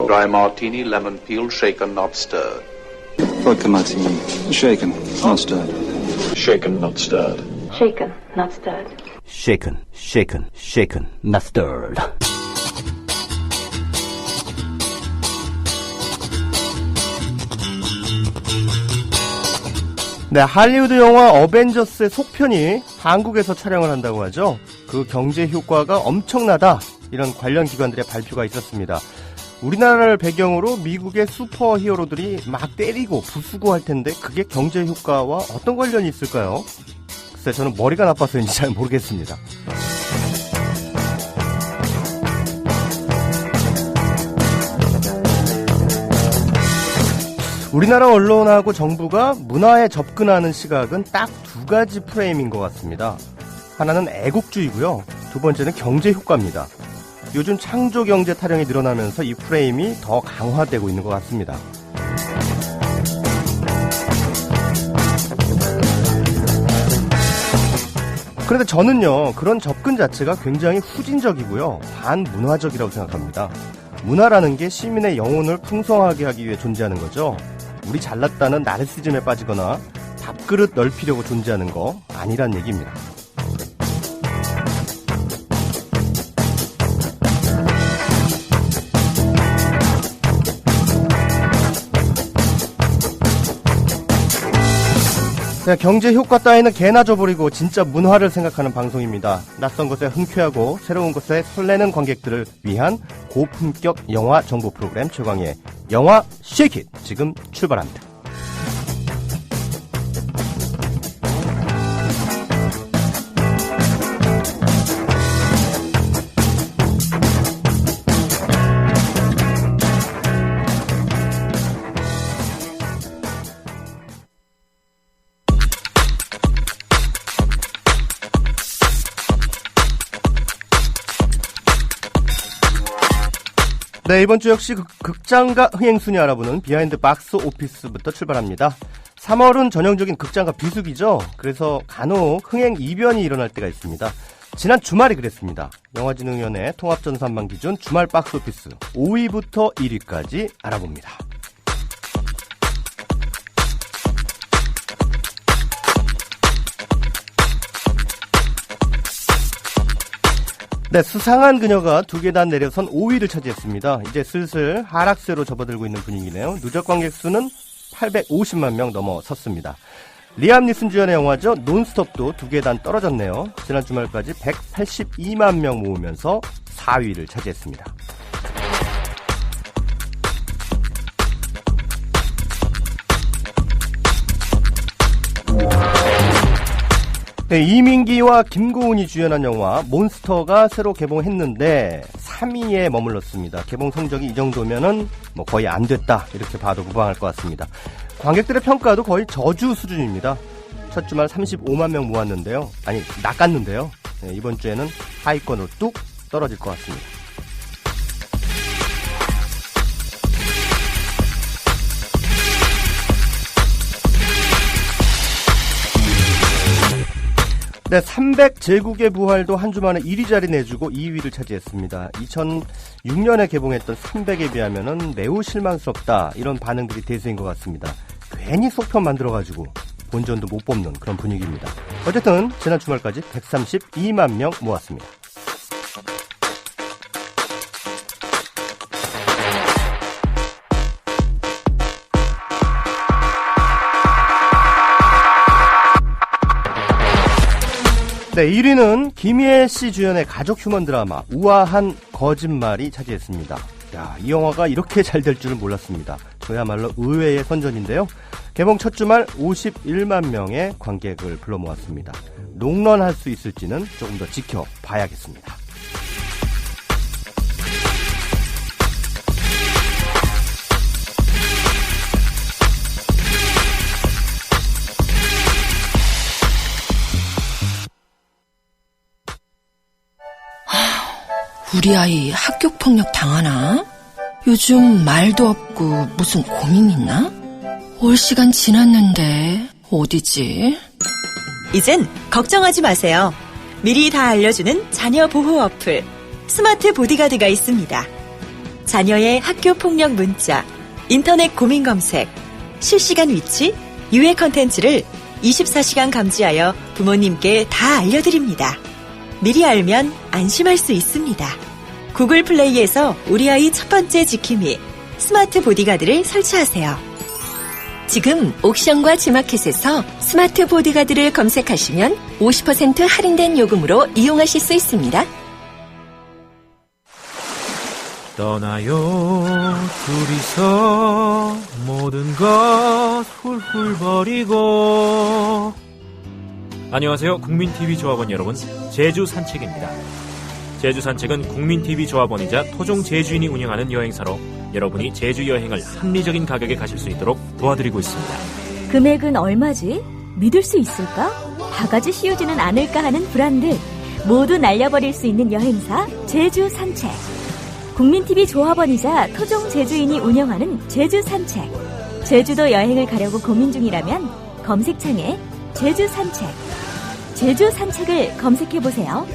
Dry martini, lemon peel, shaken, not stirred. Vodka martini, shaken, not stirred. Shaken, not stirred. Shaken, not stirred. Shaken, shaken, shaken, not stirred. 네, 할리우드 영화 어벤져스의 속편이 한국에서 촬영을 한다고 하죠. 그 경제 효과가 엄청나다, 이런 관련 기관들의 발표가 있었습니다. 우리나라를 배경으로 미국의 슈퍼 히어로들이 막 때리고 부수고 할 텐데 그게 경제 효과와 어떤 관련이 있을까요? 글쎄, 저는 머리가 나빠서인지 잘 모르겠습니다. 우리나라 언론하고 정부가 문화에 접근하는 시각은 딱 두 가지 프레임인 것 같습니다. 하나는 애국주의고요. 두 번째는 경제 효과입니다. 요즘 창조 경제 타령이 늘어나면서 이 프레임이 더 강화되고 있는 것 같습니다. 그런데 저는요, 그런 접근 자체가 굉장히 후진적이고요, 반문화적이라고 생각합니다. 문화라는 게 시민의 영혼을 풍성하게 하기 위해 존재하는 거죠. 우리 잘났다는 나르시즘에 빠지거나 밥그릇 넓히려고 존재하는 거 아니란 얘기입니다. 그냥 경제 효과 따위는 개나 줘버리고 진짜 문화를 생각하는 방송입니다. 낯선 것에 흔쾌하고 새로운 것에 설레는 관객들을 위한 고품격 영화 정보 프로그램 최광의 영화 쉐이킷 지금 출발합니다. 네, 이번 주 역시 극장가 흥행순위 알아보는 비하인드 박스 오피스부터 출발합니다. 3월은 전형적인 극장가 비수기죠. 그래서 간혹 흥행 이변이 일어날 때가 있습니다. 지난 주말이 그랬습니다. 영화진흥위원회 통합전산망 기준 주말 박스 오피스 5위부터 1위까지 알아봅니다. 네, 수상한 그녀가 2계단 내려선 5위를 차지했습니다. 이제 슬슬 하락세로 접어들고 있는 분위기네요. 누적 관객 수는 850만 명 넘어섰습니다. 리암 니슨 주연의 영화죠. 논스톱도 2계단 떨어졌네요. 지난 주말까지 182만 명 모으면서 4위를 차지했습니다. 네, 이민기와 김고은이 주연한 영화 몬스터가 새로 개봉했는데 3위에 머물렀습니다. 개봉 성적이 이 정도면은 뭐 거의 안 됐다, 이렇게 봐도 무방할 것 같습니다. 관객들의 평가도 거의 저주 수준입니다. 첫 주말 35만 명 모았는데요. 아니, 낚았는데요. 네, 이번 주에는 하위권으로 뚝 떨어질 것 같습니다. 네, 300제국의 부활도 한 주 만에 1위 자리 내주고 2위를 차지했습니다. 2006년에 개봉했던 300에 비하면은 매우 실망스럽다, 이런 반응들이 대세인 것 같습니다. 괜히 속편 만들어가지고 본전도 못 뽑는 그런 분위기입니다. 어쨌든 지난 주말까지 132만 명 모았습니다. 네, 1위는 김희애 씨 주연의 가족 휴먼 드라마 우아한 거짓말이 차지했습니다. 야, 이 영화가 이렇게 잘 될 줄은 몰랐습니다. 저야말로 의외의 선전인데요. 개봉 첫 주말 51만 명의 관객을 불러 모았습니다. 롱런할 수 있을지는 조금 더 지켜봐야겠습니다. 우리 아이 학교폭력 당하나? 요즘 말도 없고 무슨 고민 있나? 올 시간 지났는데 어디지? 이젠 걱정하지 마세요. 미리 다 알려주는 자녀 보호 어플 스마트 보디가드가 있습니다. 자녀의 학교 폭력 문자, 인터넷 고민 검색, 실시간 위치, 유해 컨텐츠를 24시간 감지하여 부모님께 다 알려드립니다. 미리 알면 안심할 수 있습니다. 구글 플레이에서 우리 아이 첫 번째 지킴이 스마트 보디가드를 설치하세요. 지금 옥션과 지마켓에서 스마트 보디가드를 검색하시면 50% 할인된 요금으로 이용하실 수 있습니다. 떠나요 둘이서 모든 것 훌훌 버리고. 안녕하세요, 국민TV 조합원 여러분. 제주 산책입니다. 제주 산책은 국민TV 조합원이자 토종 제주인이 운영하는 여행사로 여러분이 제주 여행을 합리적인 가격에 가실 수 있도록 도와드리고 있습니다. 금액은 얼마지? 믿을 수 있을까? 바가지 씌우지는 않을까 하는 불안들 모두 날려버릴 수 있는 여행사 제주 산책. 국민TV 조합원이자 토종 제주인이 운영하는 제주 산책. 제주도 여행을 가려고 고민 중이라면 검색창에 제주 산책. 제주 산책을 검색해보세요.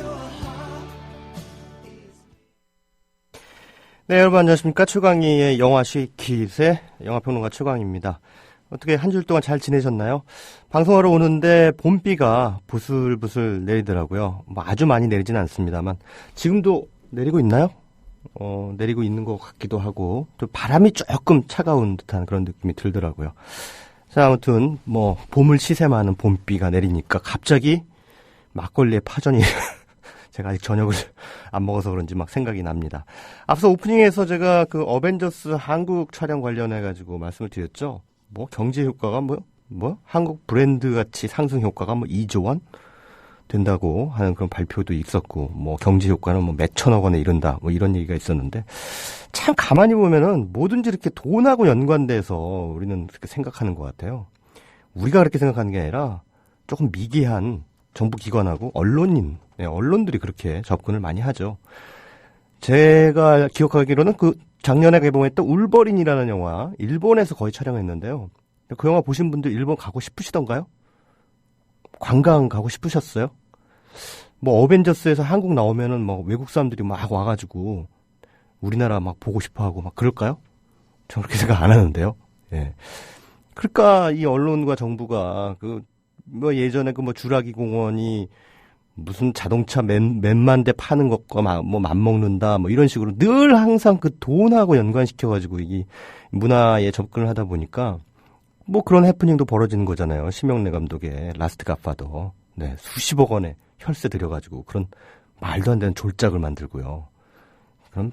네, 여러분 안녕하십니까. 최광희의 영화 쉬킷의 영화평론가 최광희입니다. 어떻게 한 주 동안 잘 지내셨나요? 방송하러 오는데 봄비가 부슬부슬 내리더라고요. 뭐 아주 많이 내리진 않습니다만 지금도 내리고 있나요? 내리고 있는 것 같기도 하고 또 바람이 조금 차가운 듯한 그런 느낌이 들더라고요. 자, 아무튼 뭐 봄을 시샘하는 봄비가 내리니까 갑자기 막걸리에 파전이 제가 아직 저녁을 안 먹어서 그런지 막 생각이 납니다. 앞서 오프닝에서 제가 그 어벤져스 한국 촬영 관련해가지고 말씀을 드렸죠. 뭐 경제 효과가 뭐 한국 브랜드 가치 상승 효과가 뭐 2조 원 된다고 하는 그런 발표도 있었고, 뭐 경제 효과는 뭐 몇천억 원에 이른다, 뭐 이런 얘기가 있었는데, 참 가만히 보면은 뭐든지 이렇게 돈하고 연관돼서 우리는 그렇게 생각하는 것 같아요. 우리가 그렇게 생각하는 게 아니라 조금 미개한 정부 기관하고 언론들이 그렇게 접근을 많이 하죠. 제가 기억하기로는 그 작년에 개봉했던 울버린이라는 영화, 일본에서 거의 촬영했는데요. 그 영화 보신 분들 일본 가고 싶으시던가요? 관광 가고 싶으셨어요? 뭐 어벤져스에서 한국 나오면은 뭐 외국 사람들이 막 와가지고 우리나라 막 보고 싶어하고 막 그럴까요? 저는 그렇게 생각 안 하는데요. 예. 그러니까 이 언론과 정부가 그 뭐 예전에 그 뭐 주라기 공원이 무슨 자동차 몇만 대 파는 것과 뭐 맞먹는다 뭐 이런 식으로 늘 항상 그 돈하고 연관시켜가지고 이 문화에 접근을 하다 보니까 뭐 그런 해프닝도 벌어지는 거잖아요. 심영래 감독의 라스트 갓파더. 네, 수십억 원에 혈세 들여가지고 그런 말도 안 되는 졸작을 만들고요. 그런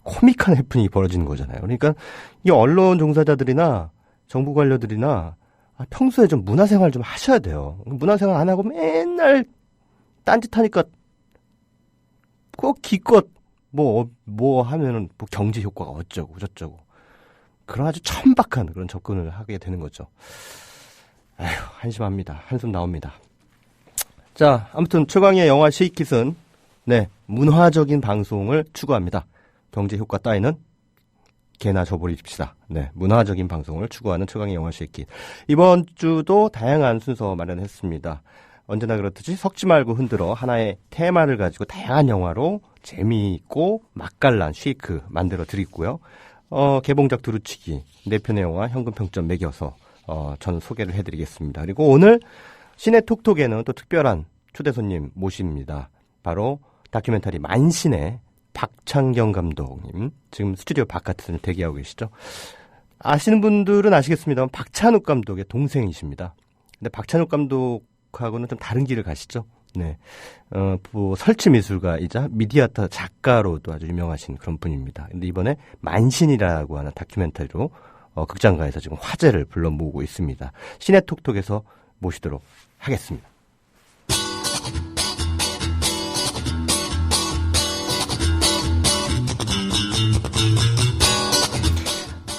코믹한 해프닝이 벌어지는 거잖아요. 그러니까 이 언론 종사자들이나 정부 관료들이나 평소에 좀 문화생활 좀 하셔야 돼요. 문화생활 안 하고 맨날 딴짓하니까 꼭 기껏 뭐 하면은 뭐 경제 효과가 어쩌고 저쩌고 그런 아주 천박한 그런 접근을 하게 되는 거죠. 아휴, 한심합니다. 한숨 나옵니다. 자, 아무튼 최광희의 영화 쉬킷은 네, 문화적인 방송을 추구합니다. 경제 효과 따위는 개나 줘버리십시다. 네, 문화적인 방송을 추구하는 최광희 영화 쉬킷. 이번 주도 다양한 순서 마련했습니다. 언제나 그렇듯이 섞지 말고 흔들어 하나의 테마를 가지고 다양한 영화로 재미있고 맛깔난 쉬크 만들어 드리고요. 개봉작 두루치기, 4편의 영화 현금 평점 매겨서 저는 소개를 해드리겠습니다. 그리고 오늘 시네톡톡에는 또 특별한 초대 손님 모십니다. 바로 다큐멘터리 만신의 박창경 감독님, 지금 스튜디오 바깥에서 대기하고 계시죠. 아시는 분들은 아시겠습니다만 박찬욱 감독의 동생이십니다. 근데 박찬욱 감독하고는 좀 다른 길을 가시죠. 네, 뭐 설치 미술가이자 미디어아트 작가로도 아주 유명하신 그런 분입니다. 근데 이번에 만신이라고 하는 다큐멘터리로 극장가에서 지금 화제를 불러 모으고 있습니다. 시네톡톡에서 모시도록 하겠습니다.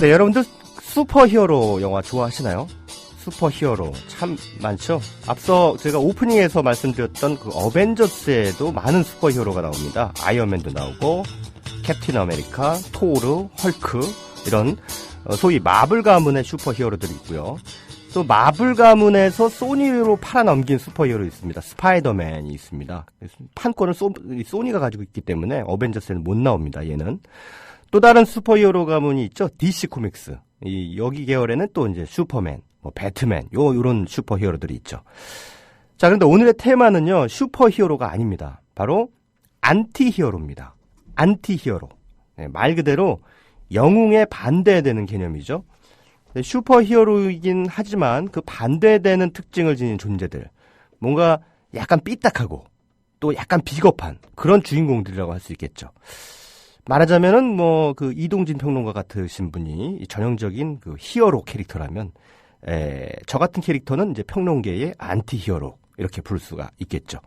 네, 여러분들 슈퍼히어로 영화 좋아하시나요? 슈퍼히어로 참 많죠? 앞서 제가 오프닝에서 말씀드렸던 그 어벤져스에도 많은 슈퍼히어로가 나옵니다. 아이언맨도 나오고 캡틴 아메리카, 토르, 헐크 이런 소위 마블 가문의 슈퍼히어로들이 있고요. 또 마블 가문에서 소니로 팔아넘긴 슈퍼히어로 있습니다. 스파이더맨이 있습니다. 판권을 소니가 가지고 있기 때문에 어벤져스에는 못 나옵니다. 얘는. 또 다른 슈퍼히어로 가문이 있죠. DC 코믹스. 여기 계열에는 또 이제 슈퍼맨, 뭐 배트맨, 요런 슈퍼히어로들이 있죠. 자, 그런데 오늘의 테마는요, 슈퍼히어로가 아닙니다. 바로 안티히어로입니다. 안티히어로. 네, 말 그대로 영웅에 반대되는 개념이죠. 네, 슈퍼히어로이긴 하지만 그 반대되는 특징을 지닌 존재들, 뭔가 약간 삐딱하고 또 약간 비겁한 그런 주인공들이라고 할 수 있겠죠. 말하자면은 뭐 그 이동진 평론가 같으신 분이 전형적인 그 히어로 캐릭터라면, 저 같은 캐릭터는 이제 평론계의 안티히어로 이렇게 부를 수가 있겠죠.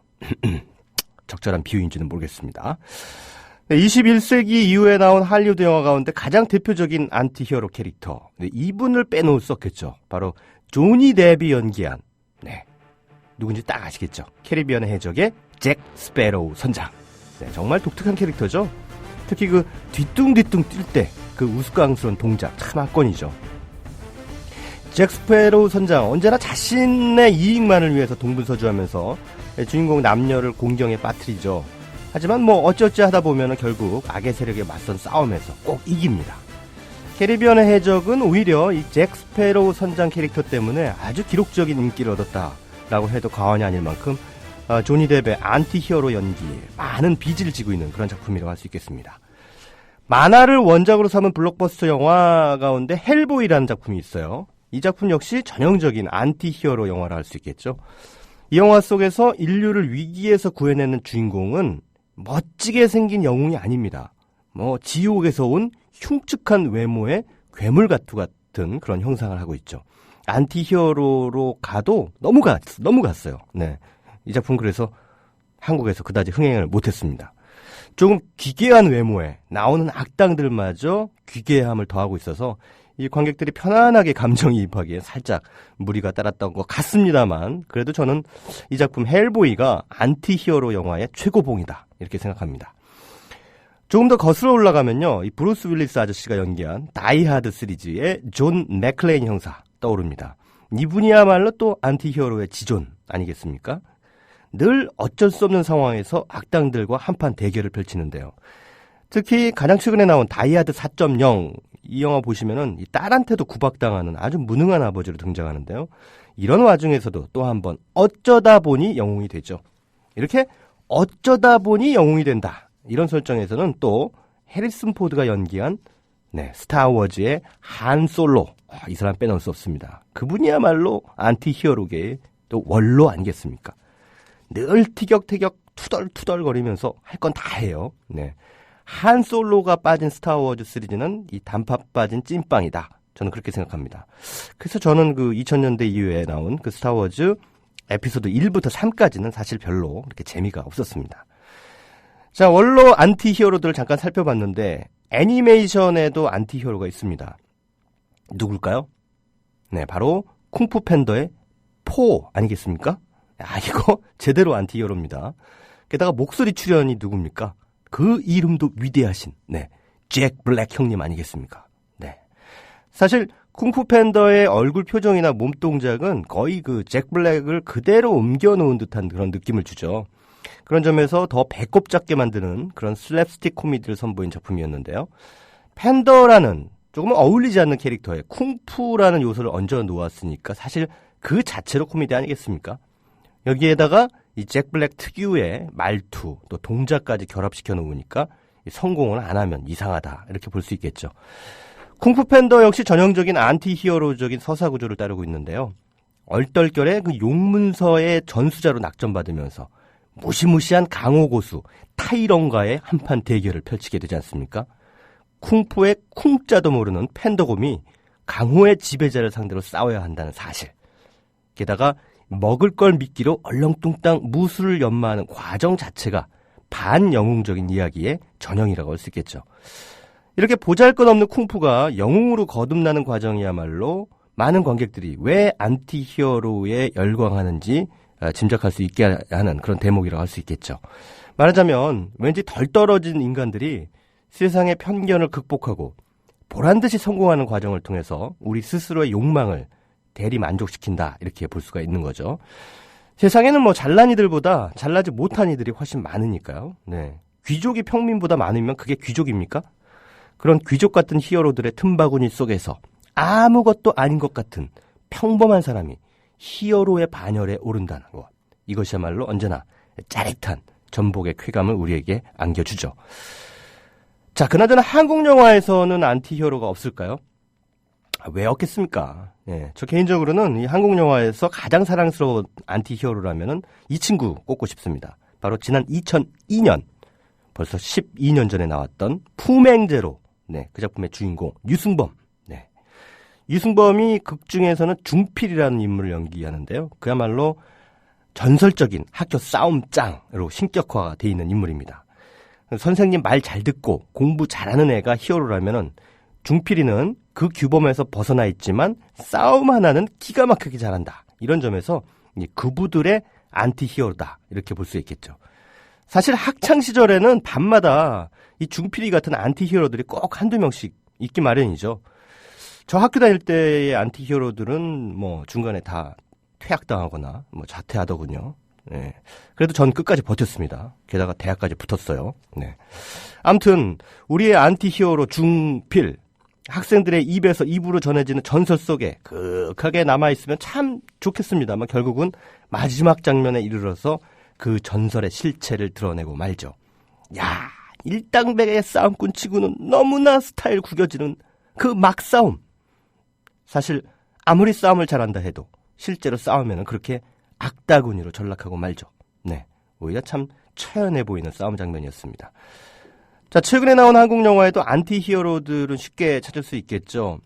적절한 비유인지는 모르겠습니다. 21세기 이후에 나온 할리우드 영화 가운데 가장 대표적인 안티히어로 캐릭터, 이분을 빼놓을 수 없겠죠. 바로 조니 뎁이 연기한, 네, 누군지 딱 아시겠죠. 캐리비안의 해적의 잭 스패로우 선장. 네, 정말 독특한 캐릭터죠. 특히 그 뒤뚱뒤뚱 뛸 때 그 우스꽝스러운 동작 참 압권이죠. 잭 스패로우 선장, 언제나 자신의 이익만을 위해서 동분서주하면서 주인공 남녀를 공경에 빠뜨리죠. 하지만 뭐 어찌어찌 하다 보면 결국 악의 세력에 맞선 싸움에서 꼭 이깁니다. 캐리비안의 해적은 오히려 이 잭 스패로우 선장 캐릭터 때문에 아주 기록적인 인기를 얻었다라고 해도 과언이 아닐 만큼 조니 뎁의 안티히어로 연기에 많은 빚을 지고 있는 그런 작품이라고 할 수 있겠습니다. 만화를 원작으로 삼은 블록버스터 영화 가운데 헬보이라는 작품이 있어요. 이 작품 역시 전형적인 안티히어로 영화라 할 수 있겠죠. 이 영화 속에서 인류를 위기에서 구해내는 주인공은 멋지게 생긴 영웅이 아닙니다. 뭐 지옥에서 온 흉측한 외모의 괴물가투 같은 그런 형상을 하고 있죠. 안티히어로로 가도 너무 갔어요. 네. 이 작품 그래서 한국에서 그다지 흥행을 못했습니다. 조금 기괴한 외모에 나오는 악당들마저 기괴함을 더하고 있어서 이 관객들이 편안하게 감정이입하기에 살짝 무리가 따랐던 것 같습니다만, 그래도 저는 이 작품 헬보이가 안티히어로 영화의 최고봉이다 이렇게 생각합니다. 조금 더 거슬러 올라가면요, 이 브루스 윌리스 아저씨가 연기한 다이하드 시리즈의 존 맥클레인 형사 떠오릅니다. 이분이야말로 또 안티히어로의 지존 아니겠습니까? 늘 어쩔 수 없는 상황에서 악당들과 한판 대결을 펼치는데요. 특히 가장 최근에 나온 다이하드 4.0 이 영화 보시면은 이 딸한테도 구박당하는 아주 무능한 아버지로 등장하는데요. 이런 와중에서도 또 한 번 어쩌다 보니 영웅이 되죠. 이렇게 어쩌다 보니 영웅이 된다. 이런 설정에서는 또 해리슨 포드가 연기한 스타워즈의 한 솔로, 이 사람 빼놓을 수 없습니다. 그분이야말로 안티히어로계의 또 원로 아니겠습니까? 늘 티격태격 투덜투덜거리면서 할 건 다 해요. 네. 한 솔로가 빠진 스타워즈 시리즈는 이 단팥 빠진 찐빵이다. 저는 그렇게 생각합니다. 그래서 저는 그 2000년대 이후에 나온 그 스타워즈 에피소드 1부터 3까지는 사실 별로 그렇게 재미가 없었습니다. 자, 원로 안티히어로들을 잠깐 살펴봤는데 애니메이션에도 안티히어로가 있습니다. 누굴까요? 네, 바로 쿵푸 팬더의 포 아니겠습니까? 이거 제대로 안티히어로입니다. 게다가 목소리 출연이 누굽니까? 그 이름도 위대하신 잭 블랙 형님 아니겠습니까? 네. 사실 쿵푸 팬더의 얼굴 표정이나 몸 동작은 거의 그 잭 블랙을 그대로 옮겨놓은 듯한 그런 느낌을 주죠. 그런 점에서 더 배꼽 잡게 만드는 그런 슬랩스틱 코미디를 선보인 작품이었는데요. 팬더라는 조금 어울리지 않는 캐릭터에 쿵푸라는 요소를 얹어 놓았으니까 사실 그 자체로 코미디 아니겠습니까? 여기에다가 이 잭 블랙 특유의 말투 또 동작까지 결합시켜 놓으니까 성공을 안 하면 이상하다 이렇게 볼 수 있겠죠. 쿵푸 팬더 역시 전형적인 안티히어로적인 서사 구조를 따르고 있는데요. 얼떨결에 그 용문서의 전수자로 낙점받으면서 무시무시한 강호 고수 타이런과의 한판 대결을 펼치게 되지 않습니까? 쿵푸의 쿵자도 모르는 팬더곰이 강호의 지배자를 상대로 싸워야 한다는 사실. 게다가 먹을 걸 미끼로 얼렁뚱땅 무술을 연마하는 과정 자체가 반영웅적인 이야기의 전형이라고 할 수 있겠죠. 이렇게 보잘것없는 쿵푸가 영웅으로 거듭나는 과정이야말로 많은 관객들이 왜 안티히어로에 열광하는지 짐작할 수 있게 하는 그런 대목이라고 할 수 있겠죠. 말하자면 왠지 덜 떨어진 인간들이 세상의 편견을 극복하고 보란듯이 성공하는 과정을 통해서 우리 스스로의 욕망을 대리 만족시킨다 이렇게 볼 수가 있는 거죠. 세상에는 뭐 잘난 이들보다 잘나지 못한 이들이 훨씬 많으니까요. 네. 귀족이 평민보다 많으면 그게 귀족입니까? 그런 귀족 같은 히어로들의 틈바구니 속에서 아무것도 아닌 것 같은 평범한 사람이 히어로의 반열에 오른다는 것. 이것이야말로 언제나 짜릿한 전복의 쾌감을 우리에게 안겨주죠. 자, 그나저나 한국 영화에서는 안티히어로가 없을까요? 왜 없겠습니까? 예, 저 개인적으로는 이 한국 영화에서 가장 사랑스러운 안티히어로라면은 이 친구 꼽고 싶습니다. 바로 지난 2002년, 벌써 12년 전에 나왔던 품행제로, 네, 그 작품의 주인공 유승범. 네, 유승범이 극 중에서는 중필이라는 인물을 연기하는데요. 그야말로 전설적인 학교 싸움짱으로 신격화가 돼 있는 인물입니다. 선생님 말 잘 듣고 공부 잘하는 애가 히어로라면은 중필이는 그 규범에서 벗어나 있지만 싸움 하나는 기가 막히게 잘한다. 이런 점에서 그부들의 안티히어로다. 이렇게 볼 수 있겠죠. 사실 학창시절에는 밤마다 이 중필이 같은 안티히어로들이 꼭 한두 명씩 있기 마련이죠. 저 학교 다닐 때의 안티히어로들은 뭐 중간에 다 퇴학당하거나 뭐 자퇴하더군요. 네. 그래도 전 끝까지 버텼습니다. 게다가 대학까지 붙었어요. 네. 아무튼 우리의 안티히어로 중필, 학생들의 입에서 입으로 전해지는 전설 속에 극하게 남아있으면 참 좋겠습니다만 결국은 마지막 장면에 이르러서 그 전설의 실체를 드러내고 말죠. 야, 일당백의 싸움꾼 치고는 너무나 스타일 구겨지는 그 막싸움. 사실 아무리 싸움을 잘한다 해도 실제로 싸우면 그렇게 악다구니로 전락하고 말죠. 네, 오히려 참 처연해 보이는 싸움 장면이었습니다. 자, 최근에 나온 한국 영화에도 안티히어로들은 쉽게 찾을 수 있겠죠.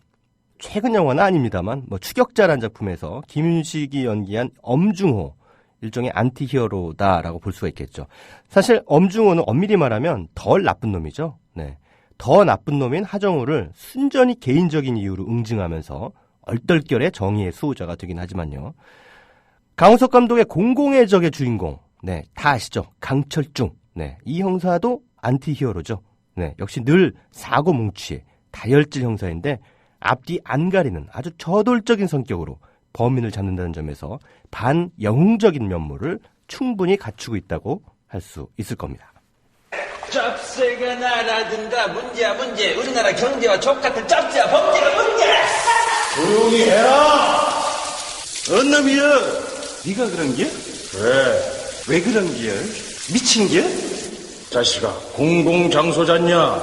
최근 영화는 아닙니다만 추격자라는 작품에서 김윤식이 연기한 엄중호, 일종의 안티히어로다라고 볼 수가 있겠죠. 사실 엄중호는 엄밀히 말하면 덜 나쁜 놈이죠. 네, 더 나쁜 놈인 하정우를 순전히 개인적인 이유로 응징하면서 얼떨결에 정의의 수호자가 되긴 하지만요. 강우석 감독의 공공의 적의 주인공, 네, 다 아시죠? 강철중. 네, 이 형사도 안티히어로죠. 네, 역시 늘 사고뭉치의 다혈질 형사인데 앞뒤 안 가리는 아주 저돌적인 성격으로 범인을 잡는다는 점에서 반영웅적인 면모를 충분히 갖추고 있다고 할 수 있을 겁니다. 짭새가 날아든다. 문제. 우리나라 경제와 족같은 짭새와 범죄가 문제. 조용히 해라. 언 놈이여. 네가 그런 게? 왜 그런 게? 미친 게? 자식아, 공공장소잖냐?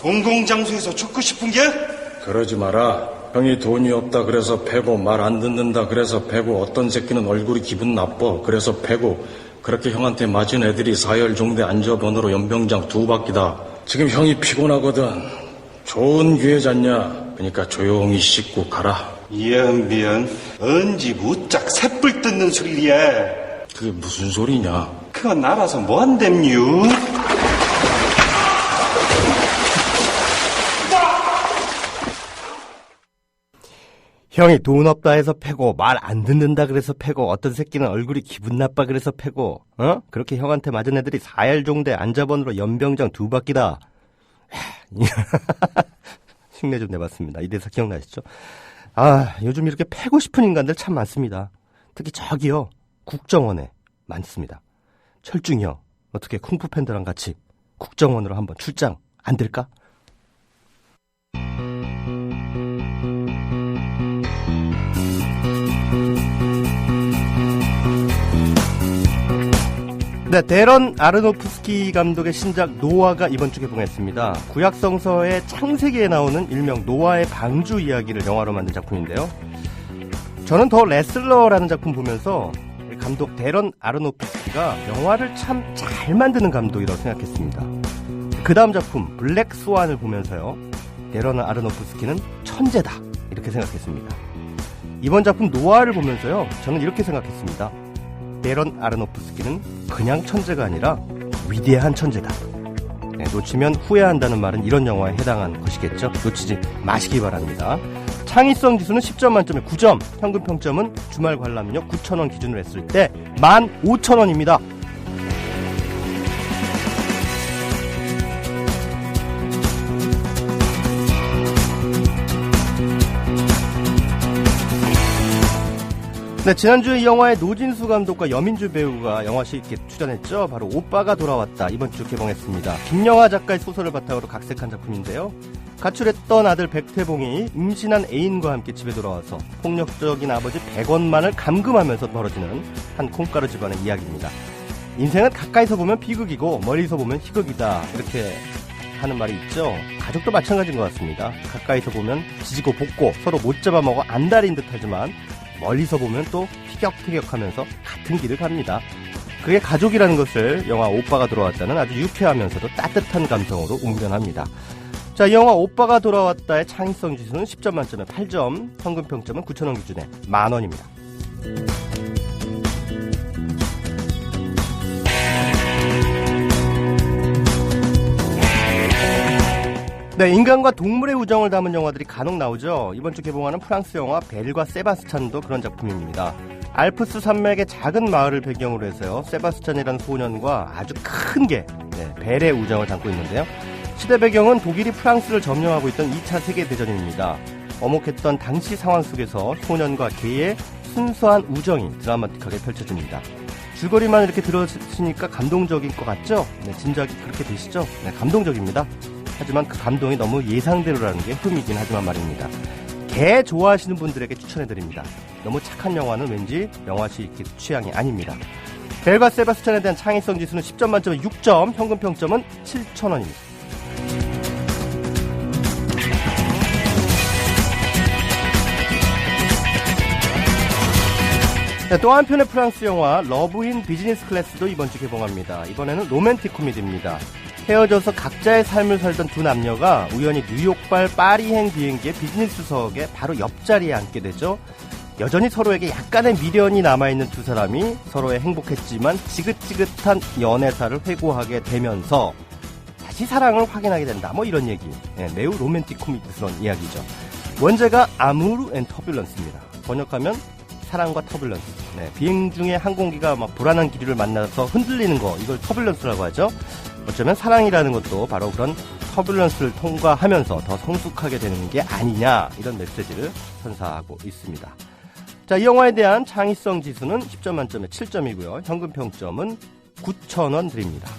공공장소에서 죽고 싶은 게? 그러지 마라. 형이 돈이 없다 그래서 패고, 말 안 듣는다 그래서 패고, 어떤 새끼는 얼굴이 기분 나빠 그래서 패고, 그렇게 형한테 맞은 애들이 사열종대 안저번호로 연병장 2바퀴다. 지금 형이 피곤하거든. 좋은 기회잖냐? 그러니까 조용히 씻고 가라. 미안. 언제 무짝 새뿔 뜯는 소리야. 그게 무슨 소리냐? 그건 알아서 뭐 한댐유? 형이 돈 없다 해서 패고, 말 안 듣는다 그래서 패고, 어떤 새끼는 얼굴이 기분 나빠 그래서 패고, 그렇게 형한테 맞은 애들이 사열종대 안자번으로 연병장 2바퀴다. 흉내 좀 내봤습니다. 이 대사 기억나시죠? 아, 요즘 이렇게 패고 싶은 인간들 참 많습니다. 특히 저기요, 국정원에 많습니다. 철중이요, 어떻게 쿵푸 팬들랑 같이 국정원으로 한번 출장 안 될까? 네, 데런 아르노프스키 감독의 신작 노아가 이번 주 개봉했습니다. 구약성서의 창세기에 나오는 일명 노아의 방주 이야기를 영화로 만든 작품인데요. 저는 더 레슬러라는 작품 보면서 감독 데런 아르노프스키가 영화를 참 잘 만드는 감독이라고 생각했습니다. 그 다음 작품 블랙 스완을 보면서요, 데런 아르노프스키는 천재다 이렇게 생각했습니다. 이번 작품 노아를 보면서요, 저는 이렇게 생각했습니다. 데런 아르노프스키는 그냥 천재가 아니라 위대한 천재다. 네, 놓치면 후회한다는 말은 이런 영화에 해당한 것이겠죠. 놓치지 마시기 바랍니다. 창의성 지수는 10점 만점에 9점, 평균 평점은 주말 관람료 9,000원 기준으로 했을 때 15,000원입니다. 네, 지난주에 이 영화에 노진수 감독과 여민주 배우가 영화시 있게 출연했죠. 바로 오빠가 돌아왔다. 이번 주 개봉했습니다. 김영하 작가의 소설을 바탕으로 각색한 작품인데요. 가출했던 아들 백태봉이 임신한 애인과 함께 집에 돌아와서 폭력적인 아버지 백원만을 감금하면서 벌어지는 한 콩가루 집안의 이야기입니다. 인생은 가까이서 보면 비극이고 멀리서 보면 희극이다. 이렇게 하는 말이 있죠. 가족도 마찬가지인 것 같습니다. 가까이서 보면 지지고 볶고 서로 못 잡아먹어 안달인 듯하지만 멀리서 보면 또 티격태격하면서 같은 길을 갑니다. 그게 가족이라는 것을 영화 오빠가 돌아왔다는 아주 유쾌하면서도 따뜻한 감성으로 웅변합니다. 자, 이 영화 오빠가 돌아왔다의 창의성 지수는 10점 만점에 8점, 평균 평점은 9,000원 기준에 만원입니다. 네, 인간과 동물의 우정을 담은 영화들이 간혹 나오죠. 이번 주 개봉하는 프랑스 영화 벨과 세바스찬도 그런 작품입니다. 알프스 산맥의 작은 마을을 배경으로 해서요. 세바스찬이라는 소년과 아주 큰 개, 벨의 우정을 담고 있는데요. 시대 배경은 독일이 프랑스를 점령하고 있던 2차 세계대전입니다. 엄혹했던 당시 상황 속에서 소년과 개의 순수한 우정이 드라마틱하게 펼쳐집니다. 줄거리만 이렇게 들으시니까 감동적인 것 같죠? 네, 짐작이 그렇게 되시죠? 네, 감동적입니다. 하지만 그 감동이 너무 예상대로라는 게 흠이긴 하지만 말입니다. 개 좋아하시는 분들에게 추천해드립니다. 너무 착한 영화는 왠지 영화시 취향이 아닙니다. 벨과 세바스찬에 대한 창의성 지수는 10점 만점에 6점, 평균 평점은 7,000원입니다. 네, 또 한편의 프랑스 영화 러브 인 비즈니스 클래스도 이번 주 개봉합니다. 이번에는 로맨틱 코미디입니다. 헤어져서 각자의 삶을 살던 두 남녀가 우연히 뉴욕발 파리행 비행기의 비즈니스석에 바로 옆자리에 앉게 되죠. 여전히 서로에게 약간의 미련이 남아있는 두 사람이 서로의 행복했지만 지긋지긋한 연애사를 회고하게 되면서 다시 사랑을 확인하게 된다. 뭐 이런 얘기. 네, 매우 로맨틱 코미디스러운 이야기죠. 원제가 아무르 앤 터뷸런스입니다. 번역하면 사랑과 터뷸런스. 네, 비행 중에 항공기가 막 불안한 기류를 만나서 흔들리는 거, 이걸 터뷸런스라고 하죠. 어쩌면 사랑이라는 것도 바로 그런 터뷸런스를 통과하면서 더 성숙하게 되는 게 아니냐, 이런 메시지를 선사하고 있습니다. 자, 이 영화에 대한 창의성 지수는 10점 만점에 7점이고요. 현금 평점은 9,000원 드립니다.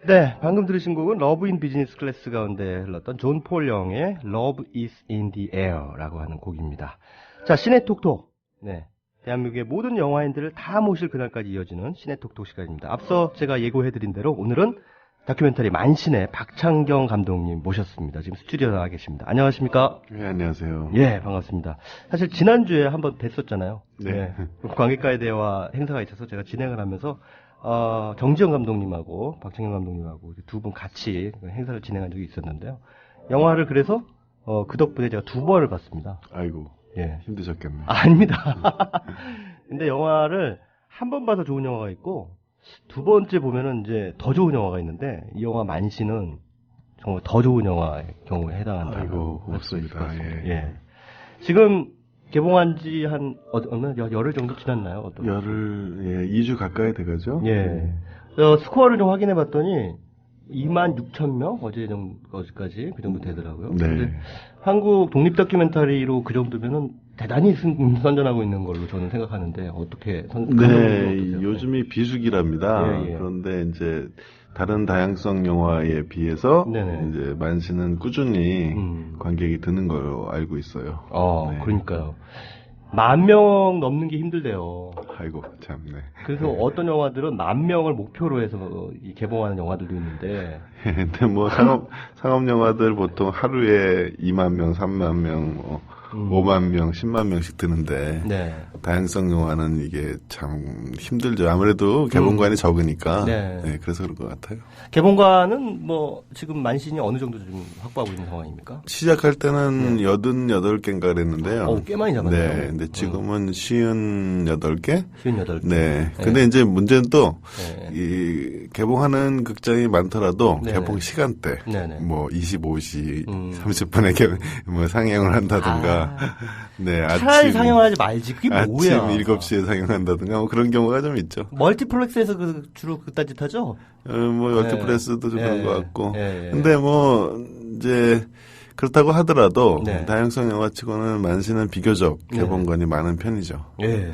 네, 방금 들으신 곡은 러브 인 비즈니스 클래스 가운데 흘렀던 존 폴 영의 Love is in the air라고 하는 곡입니다. 자, 시네톡톡. 네, 대한민국의 모든 영화인들을 다 모실 그날까지 이어지는 시네톡톡 시간입니다. 앞서 제가 예고해드린 대로 오늘은 다큐멘터리 만신의 박창경 감독님 모셨습니다. 지금 스튜디오에 나와 계십니다. 안녕하십니까? 네, 안녕하세요. 예, 반갑습니다. 사실 지난주에 한번 뵀었잖아요. 네. 관객과의 대화 행사가 있어서 제가 진행을 하면서 정지영 감독님하고 박창경 감독님하고 두 분 같이 행사를 진행한 적이 있었는데요. 영화를 그래서 그 덕분에 제가 2번을 봤습니다. 아이고, 예, 힘드셨겠네요. 아닙니다. 근데 영화를 한 번 봐서 좋은 영화가 있고 2번째 보면은 이제 더 좋은 영화가 있는데 이 영화 만신은 정말 더 좋은 영화의 경우에 해당한다. 아이고, 고맙습니다. 예. 지금 개봉한 지 한 얼마나 열흘 정도 지났나요? 어떤? 열흘 2주 가까이 돼가죠. 예. 스코어를 좀 확인해 봤더니 26,000명 어제까지 그 정도 되더라고요. 네. 근데 한국 독립 다큐멘터리로 그 정도면은 대단히 선전하고 있는 걸로 저는 생각하는데 어떻게 네, 요즘이 비수기랍니다. 예. 그런데 이제 다른 다양성 영화에 비해서 네네. 이제 만신은 꾸준히 관객이 드는 걸로 알고 있어요. 네. 그러니까요. 10,000명 넘는 게 힘들대요. 아이고, 참, 네. 그래서 어떤 영화들은 10,000명을 목표로 해서 개봉하는 영화들도 있는데. 근데 뭐 상업 영화들 보통 하루에 2만 명, 3만 명, 5만 명, 10만 명씩 드는데. 네. 다양성 영화는 이게 참 힘들죠. 아무래도 개봉관이 적으니까. 네, 그래서 그런 것 같아요. 개봉관은 뭐 지금 만신이 어느 정도 좀 확보하고 있는 상황입니까? 시작할 때는 88개인가 그랬는데요. 꽤 많이 잡았네요. 네, 근데 지금은 58개? 58개. 네. 근데 이제 문제는 또, 이, 개봉하는 극장이 많더라도 개봉 시간대. 뭐 25시 30분에 뭐 상영을 한다든가. 네, 차라리 상영을 하지 말지. 그게 뭐야. 아침 7시에 상영한다든가 뭐 그런 경우가 좀 있죠. 멀티플렉스에서 주로 그딴 짓 하죠? 뭐 멀티플렉스도 좀 그런 것 같고. 근데 뭐 이제 그렇다고 하더라도 다양성 영화치고는 만신은 비교적 개봉관이 많은 편이죠. 예.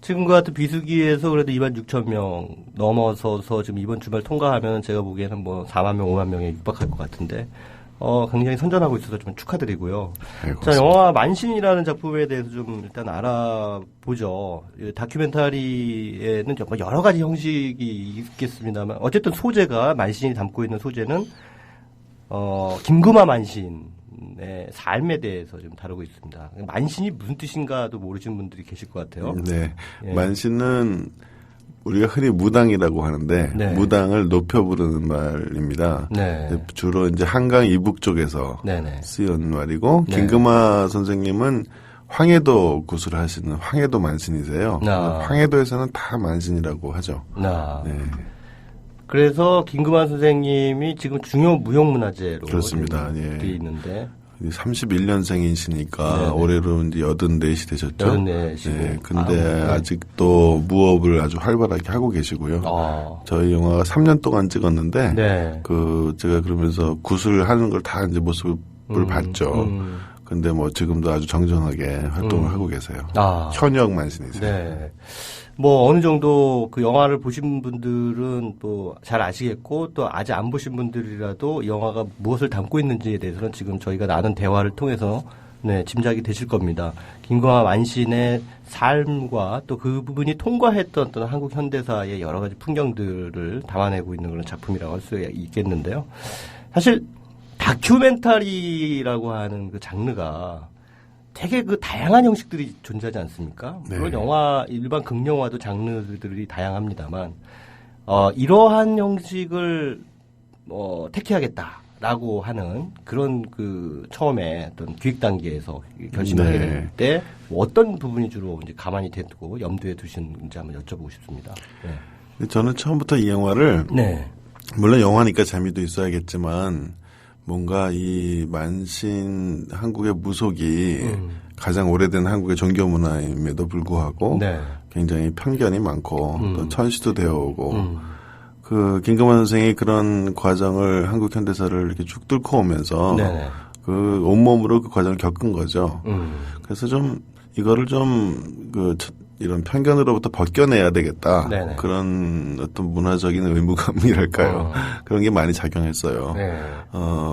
지금과 같은 비수기에서 그래도 26,000명 넘어서서 지금 이번 주말 통과하면 제가 보기에는 뭐 4만 명, 5만 명에 육박할 것 같은데. 굉장히 선전하고 있어서 좀 축하드리고요. 자, 영화 만신이라는 작품에 대해서 좀 일단 알아보죠. 다큐멘터리에는 정말 여러 가지 형식이 있겠습니다만, 어쨌든 소재가, 만신이 담고 있는 소재는, 김금하 만신의 삶에 대해서 좀 다루고 있습니다. 만신이 무슨 뜻인가도 모르시는 분들이 계실 것 같아요. 네. 만신은 우리가 흔히 무당이라고 하는데 무당을 높여 부르는 말입니다. 주로 이제 한강 이북 쪽에서 쓰인 말이고 김금하 선생님은 황해도 구술을 하시는 황해도 만신이세요. 황해도에서는 다 만신이라고 하죠. 그래서 김금하 선생님이 지금 중요 무형문화재로 그렇습니다. 되어 있는데 31년생이시니까 올해로 이제 84시 되셨죠. 84시고. 네, 근데 아직도 무업을 아주 활발하게 하고 계시고요. 저희 영화가 3년 동안 찍었는데 제가 그러면서 구슬하는 걸 다 이제 모습을 봤죠. 근데 뭐 지금도 아주 정정하게 활동을 하고 계세요. 현역 만신이세요. 네. 뭐 어느 정도 그 영화를 보신 분들은 또 잘 아시겠고 또 아직 안 보신 분들이라도 영화가 무엇을 담고 있는지에 대해서는 지금 저희가 나눈 대화를 통해서 짐작이 되실 겁니다. 김금하 만신의 삶과 또 그 부분이 통과했던 어떤 한국 현대사의 여러 가지 풍경들을 담아내고 있는 그런 작품이라고 할 수 있겠는데요. 사실 다큐멘터리라고 하는 그 장르가 되게 그 다양한 형식들이 존재하지 않습니까? 물론 영화, 일반 극영화도 장르들이 다양합니다만, 이러한 형식을, 택해야겠다라고 하는 그런 그 처음에 어떤 기획 단계에서 결심하게 될 때 어떤 부분이 주로 이제 가만히 대두고 염두에 두시는지 한번 여쭤보고 싶습니다. 저는 처음부터 이 영화를, 물론 영화니까 재미도 있어야겠지만, 뭔가 이 만신 한국의 무속이 가장 오래된 한국의 종교 문화임에도 불구하고 굉장히 편견이 많고 또 천시도 되어 오고 그 김금하 선생이 그런 과정을 한국 현대사를 이렇게 쭉 뚫고 오면서 그 온몸으로 그 과정을 겪은 거죠. 그래서 좀 이거를 좀 이런 편견으로부터 벗겨내야 되겠다. 그런 어떤 문화적인 의무감이랄까요. 그런 게 많이 작용했어요.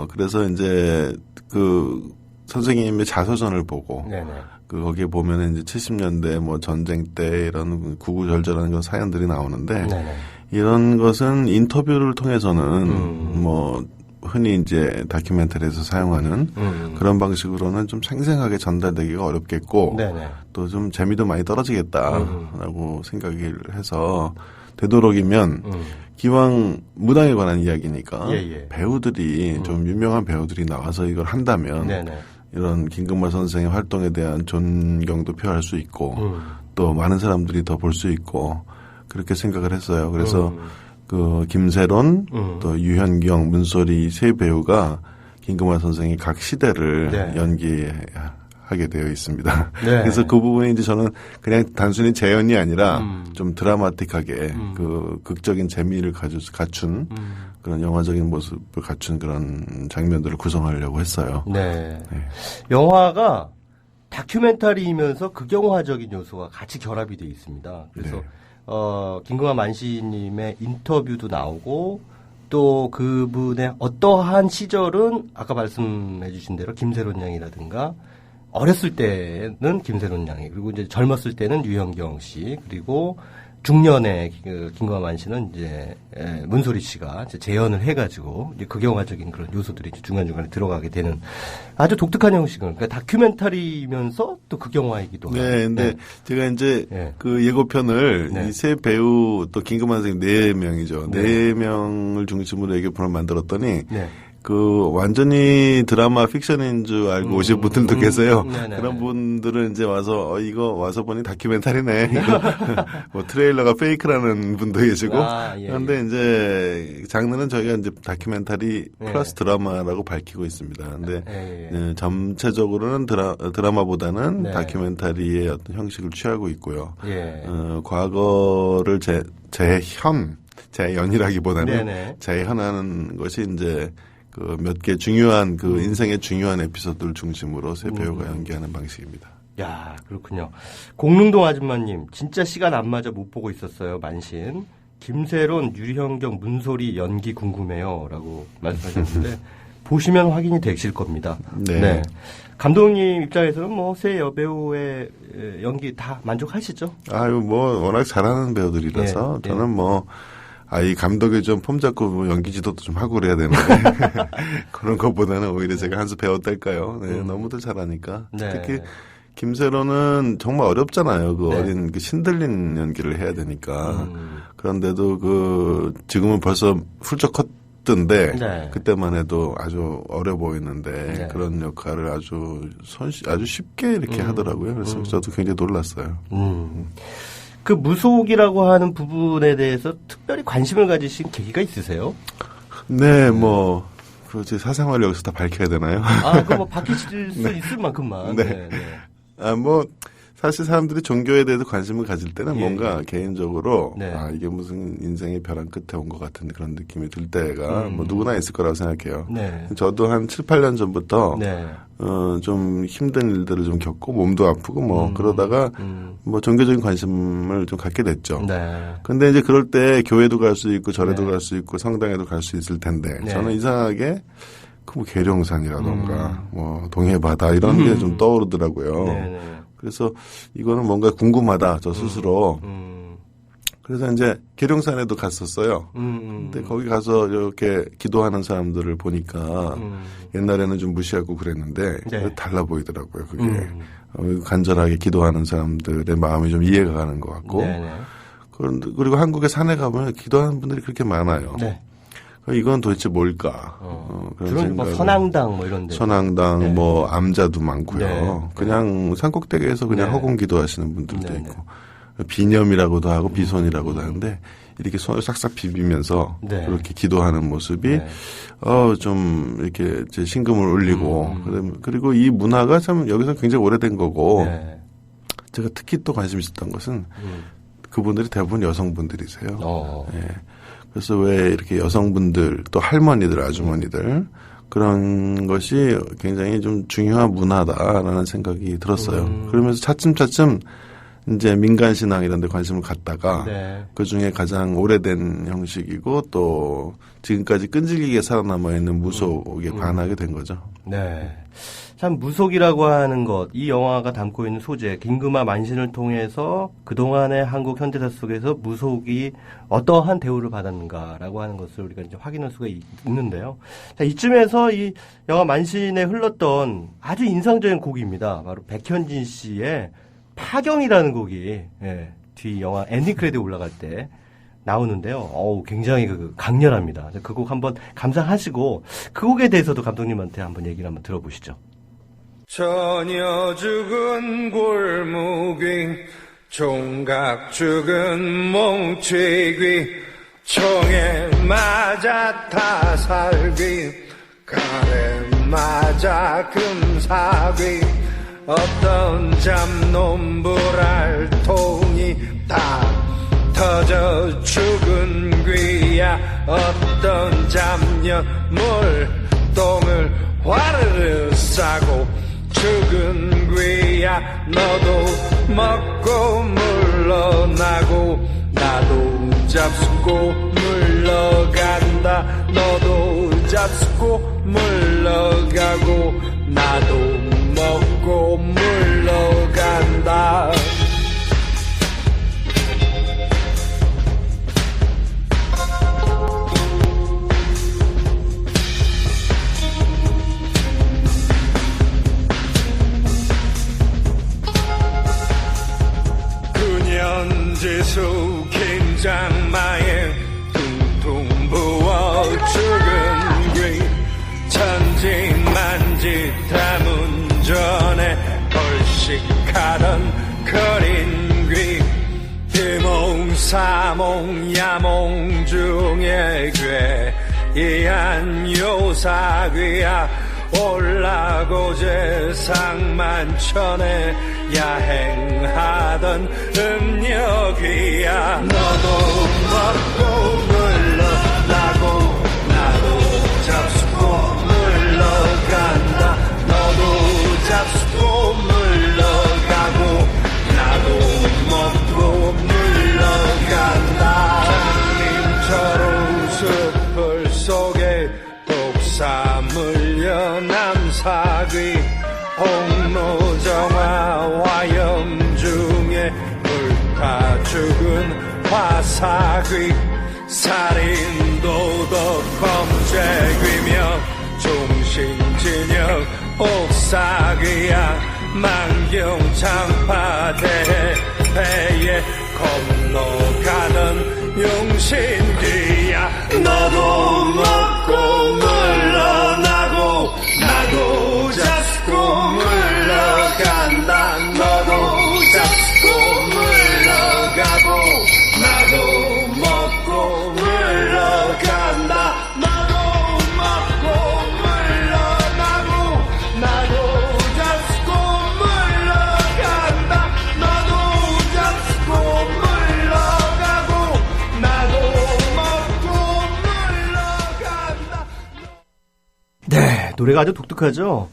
그래서 이제 그 선생님의 자서전을 보고 거기에 보면은 이제 70년대 뭐 전쟁 때 이런 구구절절한 그런 사연들이 나오는데 네네. 이런 것은 인터뷰를 통해서는 뭐 흔히 이제 다큐멘터리에서 사용하는 그런 방식으로는 좀 생생하게 전달되기가 어렵겠고 또 좀 재미도 많이 떨어지겠다라고 생각을 해서 되도록이면 기왕 무당에 관한 이야기니까 배우들이 좀 유명한 배우들이 나와서 이걸 한다면 이런 김금화 선생의 활동에 대한 존경도 표할 수 있고 또 많은 사람들이 더 볼 수 있고 그렇게 생각을 했어요. 그래서 그 김세론 또 유현경, 문소리 세 배우가 김금화 선생이 각 시대를 연기하게 되어 있습니다. 그래서 그 부분이 이제 저는 그냥 단순히 재연이 아니라 좀 드라마틱하게 그 극적인 재미를 갖춘 그런 영화적인 모습을 갖춘 그런 장면들을 구성하려고 했어요. 영화가 다큐멘터리이면서 극영화적인 요소가 같이 결합이 되어 있습니다. 그래서 김금화 만시님의 인터뷰도 나오고 또 그분의 어떠한 시절은 아까 말씀해 주신 대로 김세론 양이라든가 어렸을 때는 김세론 양이 그리고 이제 젊었을 때는 유현경 씨 그리고 중년의 그 김금화 만시는 이제 문소리 씨가 이제 재연을 해가지고 이제 극영화적인 그런 요소들이 이제 중간중간에 들어가게 되는 아주 독특한 형식은 그러니까 다큐멘터리면서 또 극영화이기도 하고. 근데 제가 이제 그 예고편을 이 세 배우 또 김금화 선생님 4명이죠. 4명을 중심으로 예고편을 만들었더니 그 완전히 드라마 픽션인 줄 알고 오신 분들도 계세요. 그런 분들은 이제 와서 이거 와서 보니 다큐멘터리네. 이거 뭐 트레일러가 페이크라는 분도 계시고. 그런데 이제 장르는 저희가 이제 다큐멘터리 플러스 드라마라고 밝히고 있습니다. 근데 전체적으로는 드라마보다는 다큐멘터리의 어떤 형식을 취하고 있고요. 과거를 재연이라기보다는 재현하는 것이 이제 그 몇 개 중요한 그 인생의 중요한 에피소드를 중심으로 세 배우가 연기하는 방식입니다. 야, 그렇군요. 공릉동 아줌마님, 진짜 시간 안 맞아 못 보고 있었어요. 만신. 김세론, 유현경, 문소리 연기 궁금해요라고 말씀하셨는데 보시면 확인이 되실 겁니다. 감독님 입장에서는 뭐 세 여배우의 연기 다 만족하시죠? 아유, 뭐 워낙 잘하는 배우들이라서 저는 뭐. 이 감독이 좀 폼 잡고 뭐 연기 지도도 좀 하고 그래야 되는데 그런 것보다는 오히려 제가 한 수 배웠달까요? 너무들 잘하니까. 특히 김세론은 정말 어렵잖아요. 그 어린 그 신들린 연기를 해야 되니까. 그런데도 그 지금은 벌써 훌쩍 컸던데 그때만 해도 아주 어려 보이는데 그런 역할을 아주 쉽게 이렇게 하더라고요. 그래서 저도 굉장히 놀랐어요. 그 무속이라고 하는 부분에 대해서 특별히 관심을 가지신 계기가 있으세요? 네, 뭐, 제 사생활을 여기서 다 밝혀야 되나요? 그럼 뭐 밝히실 수 있을 만큼만. 뭐, 사실 사람들이 종교에 대해서 관심을 가질 때는 뭔가 개인적으로, 이게 무슨 인생의 벼랑 끝에 온 것 같은 그런 느낌이 들 때가 뭐 누구나 있을 거라고 생각해요. 저도 한 7, 8년 전부터, 좀 힘든 일들을 좀 겪고 몸도 아프고 뭐 그러다가 뭐 종교적인 관심을 좀 갖게 됐죠. 근데 이제 그럴 때 교회도 갈 수 있고 절에도 갈 수 있고 성당에도 갈 수 있을 텐데 저는 이상하게 그 뭐 계룡산이라던가 뭐 동해바다 이런 게 좀 떠오르더라고요. 그래서 이거는 뭔가 궁금하다 저 스스로. 그래서 이제 계룡산에도 갔었어요. 근데 거기 가서 이렇게 기도하는 사람들을 보니까 옛날에는 좀 무시하고 그랬는데 달라 보이더라고요. 그게 간절하게 기도하는 사람들의 마음이 좀 이해가 가는 것 같고. 그런데 그리고 한국의 산에 가보면 기도하는 분들이 그렇게 많아요. 이건 도대체 뭘까? 그런 뭐 선앙당 뭐 이런 데. 선앙당 뭐 암자도 많고요. 그냥 산꼭대기에서 그냥 허공 기도하시는 분들도 있고. 비념이라고도 하고 비손이라고도 하는데 이렇게 손을 싹싹 비비면서 그렇게 기도하는 모습이 좀 이렇게 제 심금을 울리고 그리고 이 문화가 참 여기서 굉장히 오래된 거고 제가 특히 또 관심 있었던 것은 그분들이 대부분 여성분들이세요. 그래서 왜 이렇게 여성분들 또 할머니들 아주머니들 그런 것이 굉장히 좀 중요한 문화다라는 생각이 들었어요. 그러면서 차츰 이제 민간신앙 이런 데 관심을 갖다가 네. 그중에 가장 오래된 형식이고 또 지금까지 끈질기게 살아남아 있는 무속에 반하게 된 거죠. 네. 참 무속이라고 하는 것, 이 영화가 담고 있는 소재, 긴급마 만신을 통해서 그동안의 한국 현대사 속에서 무속이 어떠한 대우를 받았는가라고 하는 것을 우리가 이제 확인할 수가 있는데요. 자, 이쯤에서 이 영화 만신에 흘렀던 아주 인상적인 곡입니다. 바로 백현진 씨의 파경이라는 곡이, 예, 뒤 영화 엔딩 크레딧 올라갈 때 나오는데요. 굉장히 강렬합니다. 그 곡 한번 감상하시고 그 곡에 대해서도 감독님한테 한번 얘기를 한번 들어보시죠. 전혀 죽은 골무귀 총각 죽은 몽치귀 총에 맞아 타살귀 칼에 맞아 금사귀 어떤 잡놈 불알통이 다 터져 죽은 귀야 어떤 잡년 물똥을 화르르 싸고 죽은 귀야 너도 먹고 물러나고 나도 잡수고 물러간다 너도 잡수고 물러가고 나도 먹고 물러간다 지수 긴장마에 퉁퉁 부어 죽은 귀 천지만지 담은 전에 벌식하던 거린 귀 비몽사몽 야몽 중에 괴이한 요사귀야 올라고제 상만천에 야행하던 음력이야 너도 먹고 물러나고 나도 잡수고 물러간다 너도 잡수고 물러가고 나도 먹고 물러간다 님처럼 숲을 속에 독사 물려 남사귀 홍로정화 화염 중에 불타 죽은 화사귀 살인도덕 범죄귀며 종신진역 옥사귀야 만경장파대패에 건너가는 용신귀야 너도 먹고 물러나고 나도 잡수고 물러간다 너도 잡수고 물러가고 나도 먹고 물러간다 나도 먹고 물러나고 나도 잡수고 물러간다 나도 잡수고 물러가고 나도 먹고 물러간다. 네, 노래가 아주 독특하죠.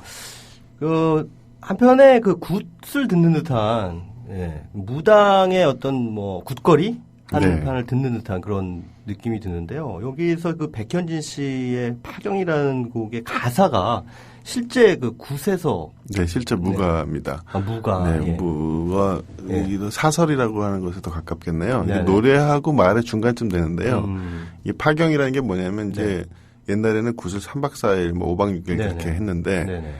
한편에 굿을 듣는 듯한, 예, 무당의 어떤 굿거리 하는 판을 듣는 듯한 그런 느낌이 드는데요. 여기서 백현진 씨의 파경이라는 곡의 가사가 실제 굿에서. 네, 실제 무가입니다. 아, 무가. 네, 예. 무가, 여기도 사설이라고 하는 것에 더 가깝겠네요. 네네. 노래하고 말의 중간쯤 되는데요. 이 파경이라는 게 뭐냐면 이제 옛날에는 굿을 3박 4일, 5박 6일 그렇게 했는데,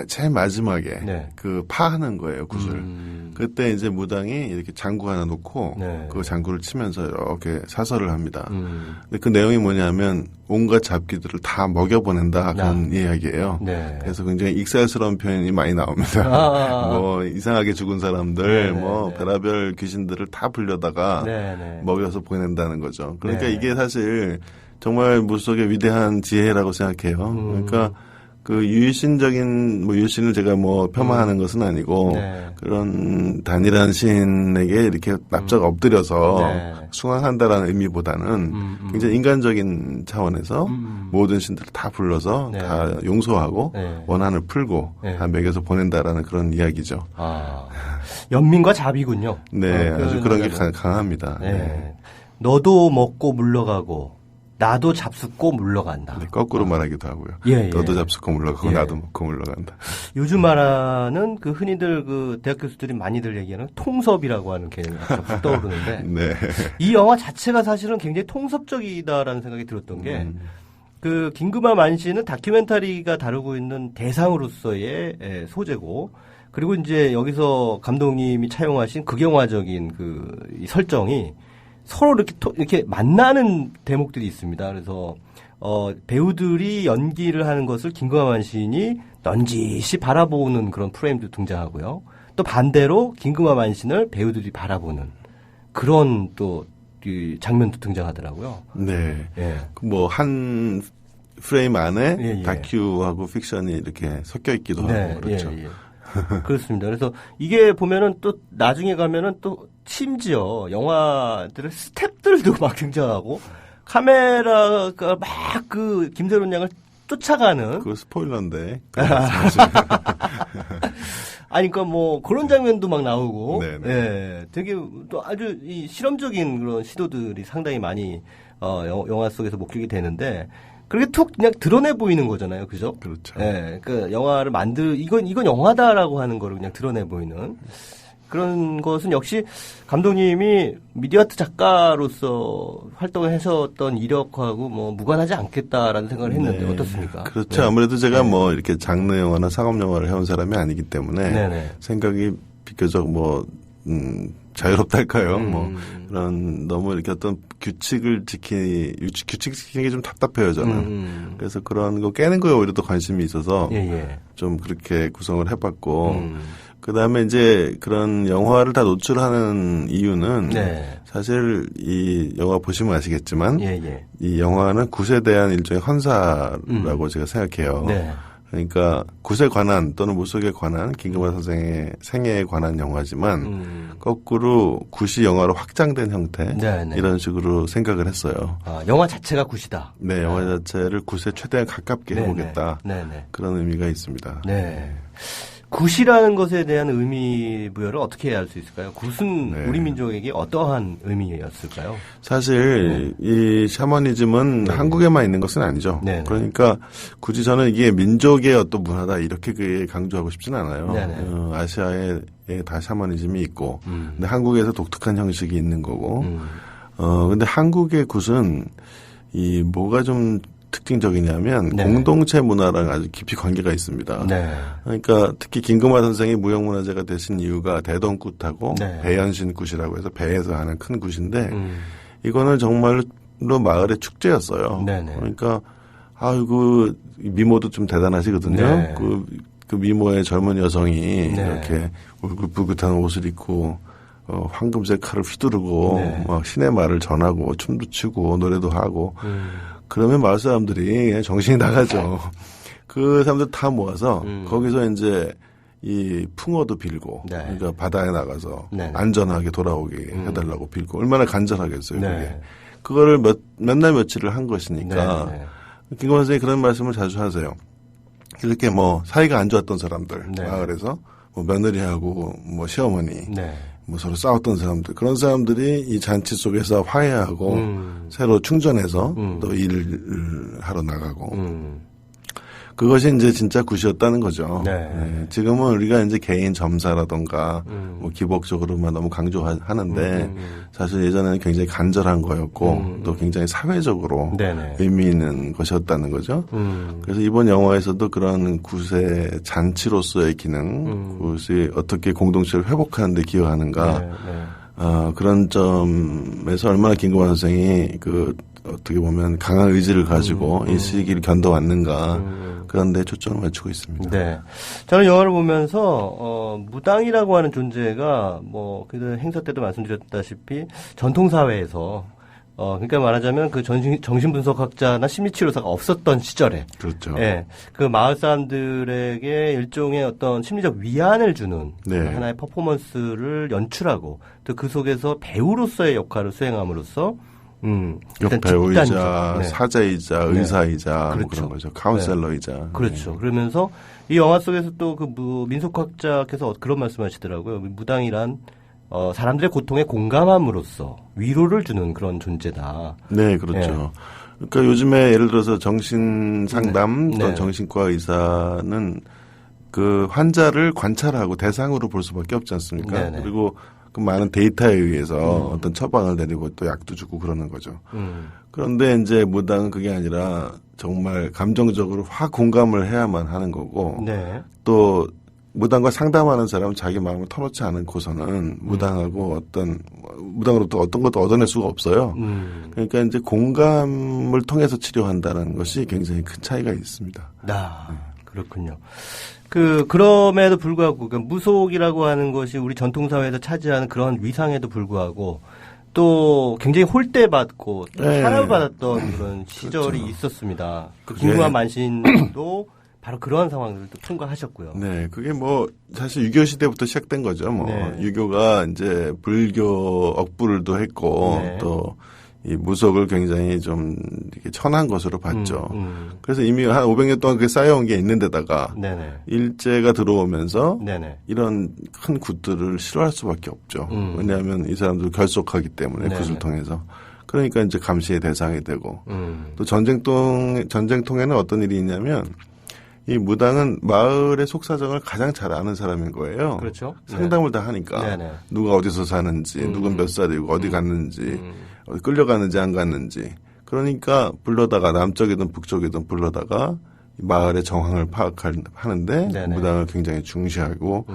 제일 마지막에 파하는 거예요, 굿을. 그때 이제 무당이 이렇게 장구 하나 놓고 그 장구를 치면서 이렇게 사설을 합니다. 근데 그 내용이 뭐냐면 온갖 잡기들을 다 먹여보낸다 그런 이야기예요. 그래서 굉장히 익살스러운 표현이 많이 나옵니다. 이상하게 죽은 사람들, 별의별 귀신들을 다 불려다가 먹여서 보낸다는 거죠. 그러니까 이게 사실 정말 무속의 위대한 지혜라고 생각해요. 그러니까 그 유일신적인 뭐 유일신을 제가 뭐 폄하하는 것은 아니고 그런 단일한 시인에게 이렇게 납작 엎드려서 숭앙한다라는 의미보다는 굉장히 인간적인 차원에서 모든 신들을 다 불러서 다 용서하고 원한을 풀고 다 먹여서 보낸다라는 그런 이야기죠. 아, 연민과 자비군요. 네, 아주 그런 게 강합니다. 네. 너도 먹고 물러가고 나도 잡숫고 물러간다. 네, 거꾸로 말하기도 하고요. 너도 잡숫고 물러가고 나도 먹고 물러간다. 요즘 말하는 그 흔히들 그 대학 교수들이 많이들 얘기하는 통섭이라고 하는 개념이 자꾸 떠오르는데 이 영화 자체가 사실은 굉장히 통섭적이다라는 생각이 들었던 게 그 긴급한 만시는 다큐멘터리가 다루고 있는 대상으로서의 소재고 그리고 이제 여기서 감독님이 차용하신 극영화적인 이 설정이 서로 이렇게 만나는 대목들이 있습니다. 그래서 배우들이 연기를 하는 것을 김금만 시인이 넌지시 바라보는 그런 프레임도 등장하고요. 또 반대로 김금만 시인을 배우들이 바라보는 그런 또 장면도 등장하더라고요. 네. 뭐 한 프레임 안에 다큐하고 픽션이 이렇게 섞여 있기도 하고 그렇죠. 그렇습니다. 그래서 이게 보면은 또 나중에 가면은 또 심지어 영화들의 스텝들도 막 등장하고 카메라가 막 그 김세론 양을 쫓아가는 그 스포일러인데. 아니 그러니까 뭐 그런 장면도 막 나오고 되게 또 아주 이 실험적인 그런 시도들이 상당히 많이 영화 속에서 목격이 되는데 그렇게 툭 그냥 드러내 보이는 거잖아요. 그죠? 그렇죠. 그 영화를 이건 영화다라고 하는 거를 그냥 드러내 보이는 그런 것은 역시 감독님이 미디어 아트 작가로서 활동을 하셨던 이력하고 뭐 무관하지 않겠다라는 생각을 했는데 어떻습니까? 그렇죠. 아무래도 제가 뭐 이렇게 장르 영화나 상업 영화를 해온 사람이 아니기 때문에 생각이 비교적 자유롭달까요? 뭐 그런 너무 이렇게 어떤 규칙 지키는 게 좀 답답해요 저는. 그래서 그런 거 깨는 거에 오히려 더 관심이 있어서 좀 그렇게 구성을 해봤고. 그 다음에 이제 그런 영화를 다 노출하는 이유는 사실 이 영화 보시면 아시겠지만 이 영화는 굿에 대한 일종의 헌사라고 제가 생각해요. 그러니까 굿에 관한 또는 무속에 관한 김금만 선생의 생애에 관한 영화지만 거꾸로 굿이 영화로 확장된 형태 이런 식으로 생각을 했어요. 아, 영화 자체가 굿이다. 네, 영화 자체를 굿에 최대한 가깝게 해보겠다. 그런 의미가 있습니다. 굿이라는 것에 대한 의미 부여를 어떻게 할 수 있을까요? 굿은 우리 민족에게 어떠한 의미였을까요? 사실 이 샤머니즘은 한국에만 있는 것은 아니죠. 그러니까 굳이 저는 이게 민족의 어떤 문화다 이렇게 강조하고 싶진 않아요. 아시아에 다 샤머니즘이 있고 근데 한국에서 독특한 형식이 있는 거고 근데 한국의 굿은 이 뭐가 좀 특징적이냐면 공동체 문화랑 아주 깊이 관계가 있습니다. 그러니까 특히 김금만 선생이 무형문화재가 되신 이유가 대동굿하고 배현신굿이라고 해서 배에서 하는 큰 굿인데 이거는 정말로 마을의 축제였어요. 그러니까 아이고 미모도 좀 대단하시거든요. 그 미모의 젊은 여성이 이렇게 울긋불긋한 옷을 입고 황금색 칼을 휘두르고 막 신의 말을 전하고 춤도 추고 노래도 하고 그러면 마을 사람들이 정신이 나가죠. 그 사람들 다 모아서 거기서 이제 이 풍어도 빌고 그러니까 바다에 나가서 안전하게 돌아오게 해달라고 빌고 얼마나 간절하겠어요. 그게. 그거를 몇 날 며칠을 한 것이니까 김금만 선생님이 그런 말씀을 자주 하세요. 이렇게 뭐 사이가 안 좋았던 사람들 마을에서 뭐 며느리하고 뭐 시어머니 뭐 서로 싸웠던 사람들 그런 사람들이 이 잔치 속에서 화해하고 새로 충전해서 또 일을 하러 나가고 그것이 이제 진짜 굿이었다는 거죠. 지금은 우리가 이제 개인 점사라던가 뭐 기복적으로만 너무 강조하는데 사실 예전에는 굉장히 간절한 거였고 또 굉장히 사회적으로 의미 있는 것이었다는 거죠. 그래서 이번 영화에서도 그런 굿의 잔치로서의 기능, 굿이 어떻게 공동체를 회복하는 데 기여하는가 그런 점에서 얼마나 김금만 선생이 어떻게 보면 강한 의지를 가지고 이 시기를 견뎌왔는가 그런 데 초점을 맞추고 있습니다. 저는 영화를 보면서 무당이라고 하는 존재가 뭐 그 행사 때도 말씀드렸다시피 전통 사회에서 그러니까 말하자면 그 정신분석학자나 심리치료사가 없었던 시절에. 그렇죠. 예. 그 마을 사람들에게 일종의 어떤 심리적 위안을 주는 네. 하나의 퍼포먼스를 연출하고 또 그 속에서 배우로서의 역할을 수행함으로써 배우이자 네. 사자이자 의사이자 그렇죠. 뭐 그런 거죠. 카운셀러이자. 네. 그렇죠. 그러면서 이 영화 속에서 또 그 민속학자께서 그런 말씀하시더라고요. 무당이란 사람들의 고통에 공감함으로써 위로를 주는 그런 존재다. 네, 그렇죠. 그러니까 요즘에 예를 들어서 정신 상담 또는 정신과 의사는 그 환자를 관찰하고 대상으로 볼 수밖에 없지 않습니까? 네네. 그리고 그 많은 데이터에 의해서 어떤 처방을 내리고 또 약도 주고 그러는 거죠. 그런데 이제 무당은 그게 아니라 정말 감정적으로 확 공감을 해야만 하는 거고 네. 또 무당과 상담하는 사람은 자기 마음을 털어놓지 않고서는 무당으로부터 어떤 것도 얻어낼 수가 없어요. 그러니까 이제 공감을 통해서 치료한다는 것이 굉장히 큰 차이가 있습니다. 그렇군요. 그럼에도 불구하고, 무속이라고 하는 것이 우리 전통사회에서 차지하는 그런 위상에도 불구하고, 또 굉장히 홀대받고, 사랑받았던 그런 시절이 그렇죠. 있었습니다. 김구한 만신도 바로 그러한 상황들을 또 통과하셨고요. 네, 그게 뭐, 사실 유교 시대부터 시작된 거죠. 뭐, 네. 유교가 이제 불교 억부를도 했고, 네. 또, 이 무속을 굉장히 좀 이렇게 천한 것으로 봤죠. 그래서 이미 한 500년 동안 그게 쌓여온 게 있는데다가 네네. 일제가 들어오면서 네네. 이런 큰 굿들을 싫어할 수밖에 없죠. 왜냐하면 이 사람들 결속하기 때문에 네네. 굿을 통해서. 그러니까 이제 감시의 대상이 되고 또 전쟁통에는 어떤 일이 있냐면 이 무당은 마을의 속사정을 가장 잘 아는 사람인 거예요. 그렇죠. 상담을 다 하니까 네네. 누가 어디서 사는지, 누군 몇 살이고 어디 갔는지, 어디 끌려갔는지 안 갔는지. 그러니까 불러다가 남쪽이든 북쪽이든 불러다가 마을의 정황을 파악하는데 네네. 무당을 굉장히 중시하고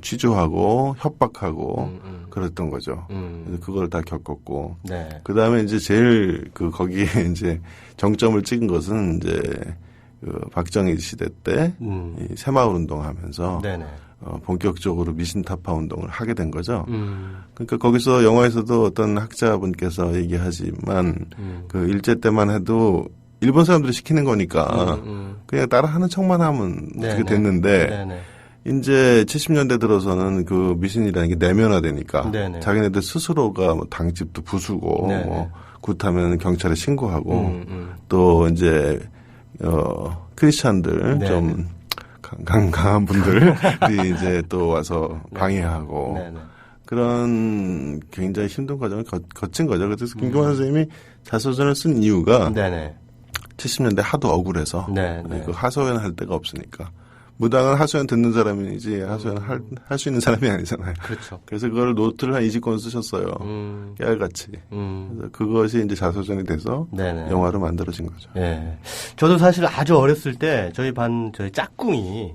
취조하고 협박하고 그랬던 거죠. 그래서 그걸 다 겪었고. 네. 그 다음에 이제 제일 거기에 이제 정점을 찍은 것은 이제 박정희 시대 때 이 새마을 운동하면서 네네. 본격적으로 미신타파 운동을 하게 된 거죠. 그러니까 거기서 영화에서도 어떤 학자분께서 얘기하지만 그 일제 때만 해도 일본 사람들이 시키는 거니까 그냥 따라하는 척만 하면 그렇게 됐는데 네네. 이제 70년대 들어서는 그 미신이라는 게 내면화되니까 네네. 자기네들 스스로가 뭐 당집도 부수고 네네. 뭐 굿하면 경찰에 신고하고 또 이제 크리스찬들 네네. 좀 강한 분들이 이제 또 와서 방해하고 네네. 그런 굉장히 힘든 과정을 거친 거죠. 그래서 김경환 선생님이 자서전을 쓴 이유가 네네. 70년대 하도 억울해서 네네. 그 하소연할 데가 없으니까 무당은 하소연 듣는 사람이지 하소연 할 수 있는 사람이 아니잖아요. 그렇죠. 그래서 그걸 노트를 한 20권 쓰셨어요. 깨알같이. 그래서 그것이 이제 자서전이 돼서 네네. 영화로 만들어진 거죠. 네. 저도 사실 아주 어렸을 때 저희 짝꿍이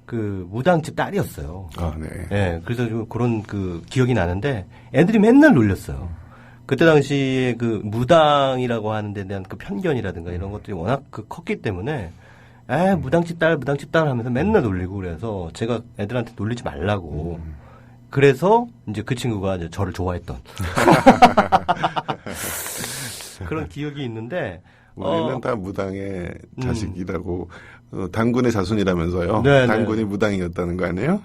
그 무당집 딸이었어요. 아, 네. 네. 그래서 좀 그런 기억이 나는데 애들이 맨날 놀렸어요. 그때 당시에 그 무당이라고 하는 데 대한 그 편견이라든가 이런 것들이 워낙 컸기 때문에 무당집 딸 하면서 맨날 놀리고 그래서 제가 애들한테 놀리지 말라고. 그래서 이제 그 친구가 이제 저를 좋아했던 그런 기억이 있는데 우리는 다 무당의 자식이라고 단군의 자손이라면서요. 네네. 단군이 무당이었다는 거 아니에요?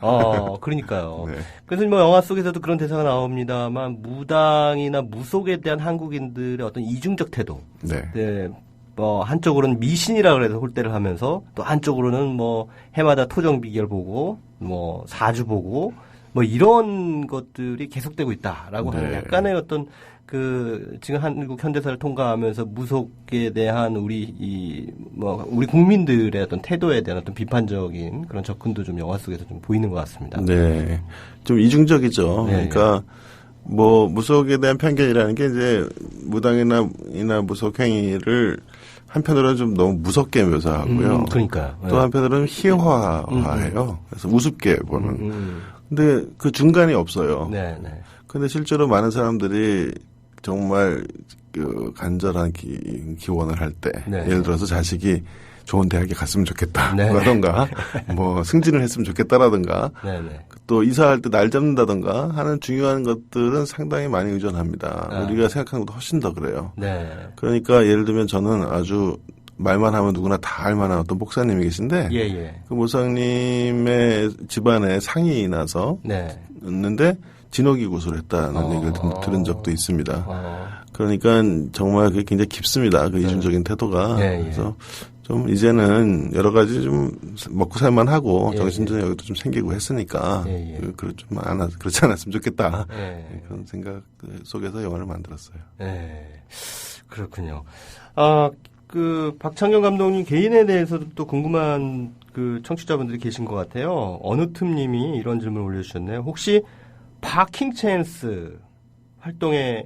그러니까요. 네. 그래서 뭐 영화 속에서도 그런 대사가 나옵니다만 무당이나 무속에 대한 한국인들의 어떤 이중적 태도. 네. 뭐 한쪽으로는 미신이라 그래서 홀대를 하면서 또 한쪽으로는 뭐 해마다 토정 비결 보고 뭐 사주 보고 뭐 이런 것들이 계속되고 있다라고 하는 약간의 어떤 지금 한국 현대사를 통과하면서 무속에 대한 우리 국민들의 어떤 태도에 대한 어떤 비판적인 그런 접근도 좀 영화 속에서 좀 보이는 것 같습니다. 네. 좀 이중적이죠. 네. 그러니까 뭐 무속에 대한 편견이라는 게 이제 무당이나 무속 행위를 한편으로는 좀 너무 무섭게 묘사하고요. 그러니까요. 또 한편으로는 희화화해요. 그래서 우습게 보는. 근데 그 중간이 없어요. 네. 근데 실제로 많은 사람들이 정말 간절한 기원을 할 때, 예를 들어서 자식이 좋은 대학에 갔으면 좋겠다. 라던가, 뭐 승진을 했으면 좋겠다라든가, 또 이사할 때 날 잡는다던가 하는 중요한 것들은 상당히 많이 의존합니다. 우리가 생각하는 것도 훨씬 더 그래요. 네. 그러니까 예를 들면 저는 아주 말만 하면 누구나 다 알만한 어떤 목사님이 계신데 그 목사님의 집안에 상이 나서 있는데 진호기 구술을 했다는 얘기를 들은 적도 있습니다. 그러니까 정말 그게 굉장히 깊습니다. 그 이중적인 태도가. 그래서 좀 이제는 여러 가지 좀 먹고 살만 하고 정신적인 여유도 좀 생기고 했으니까 그렇지 않았으면 좋겠다. 그런 생각 속에서 영화를 만들었어요. 그렇군요. 그 박창경 감독님 개인에 대해서도 또 궁금한 그 청취자분들이 계신 것 같아요. 어느 틈님이 이런 질문을 올려주셨네요. 혹시 파킹 찬스 활동에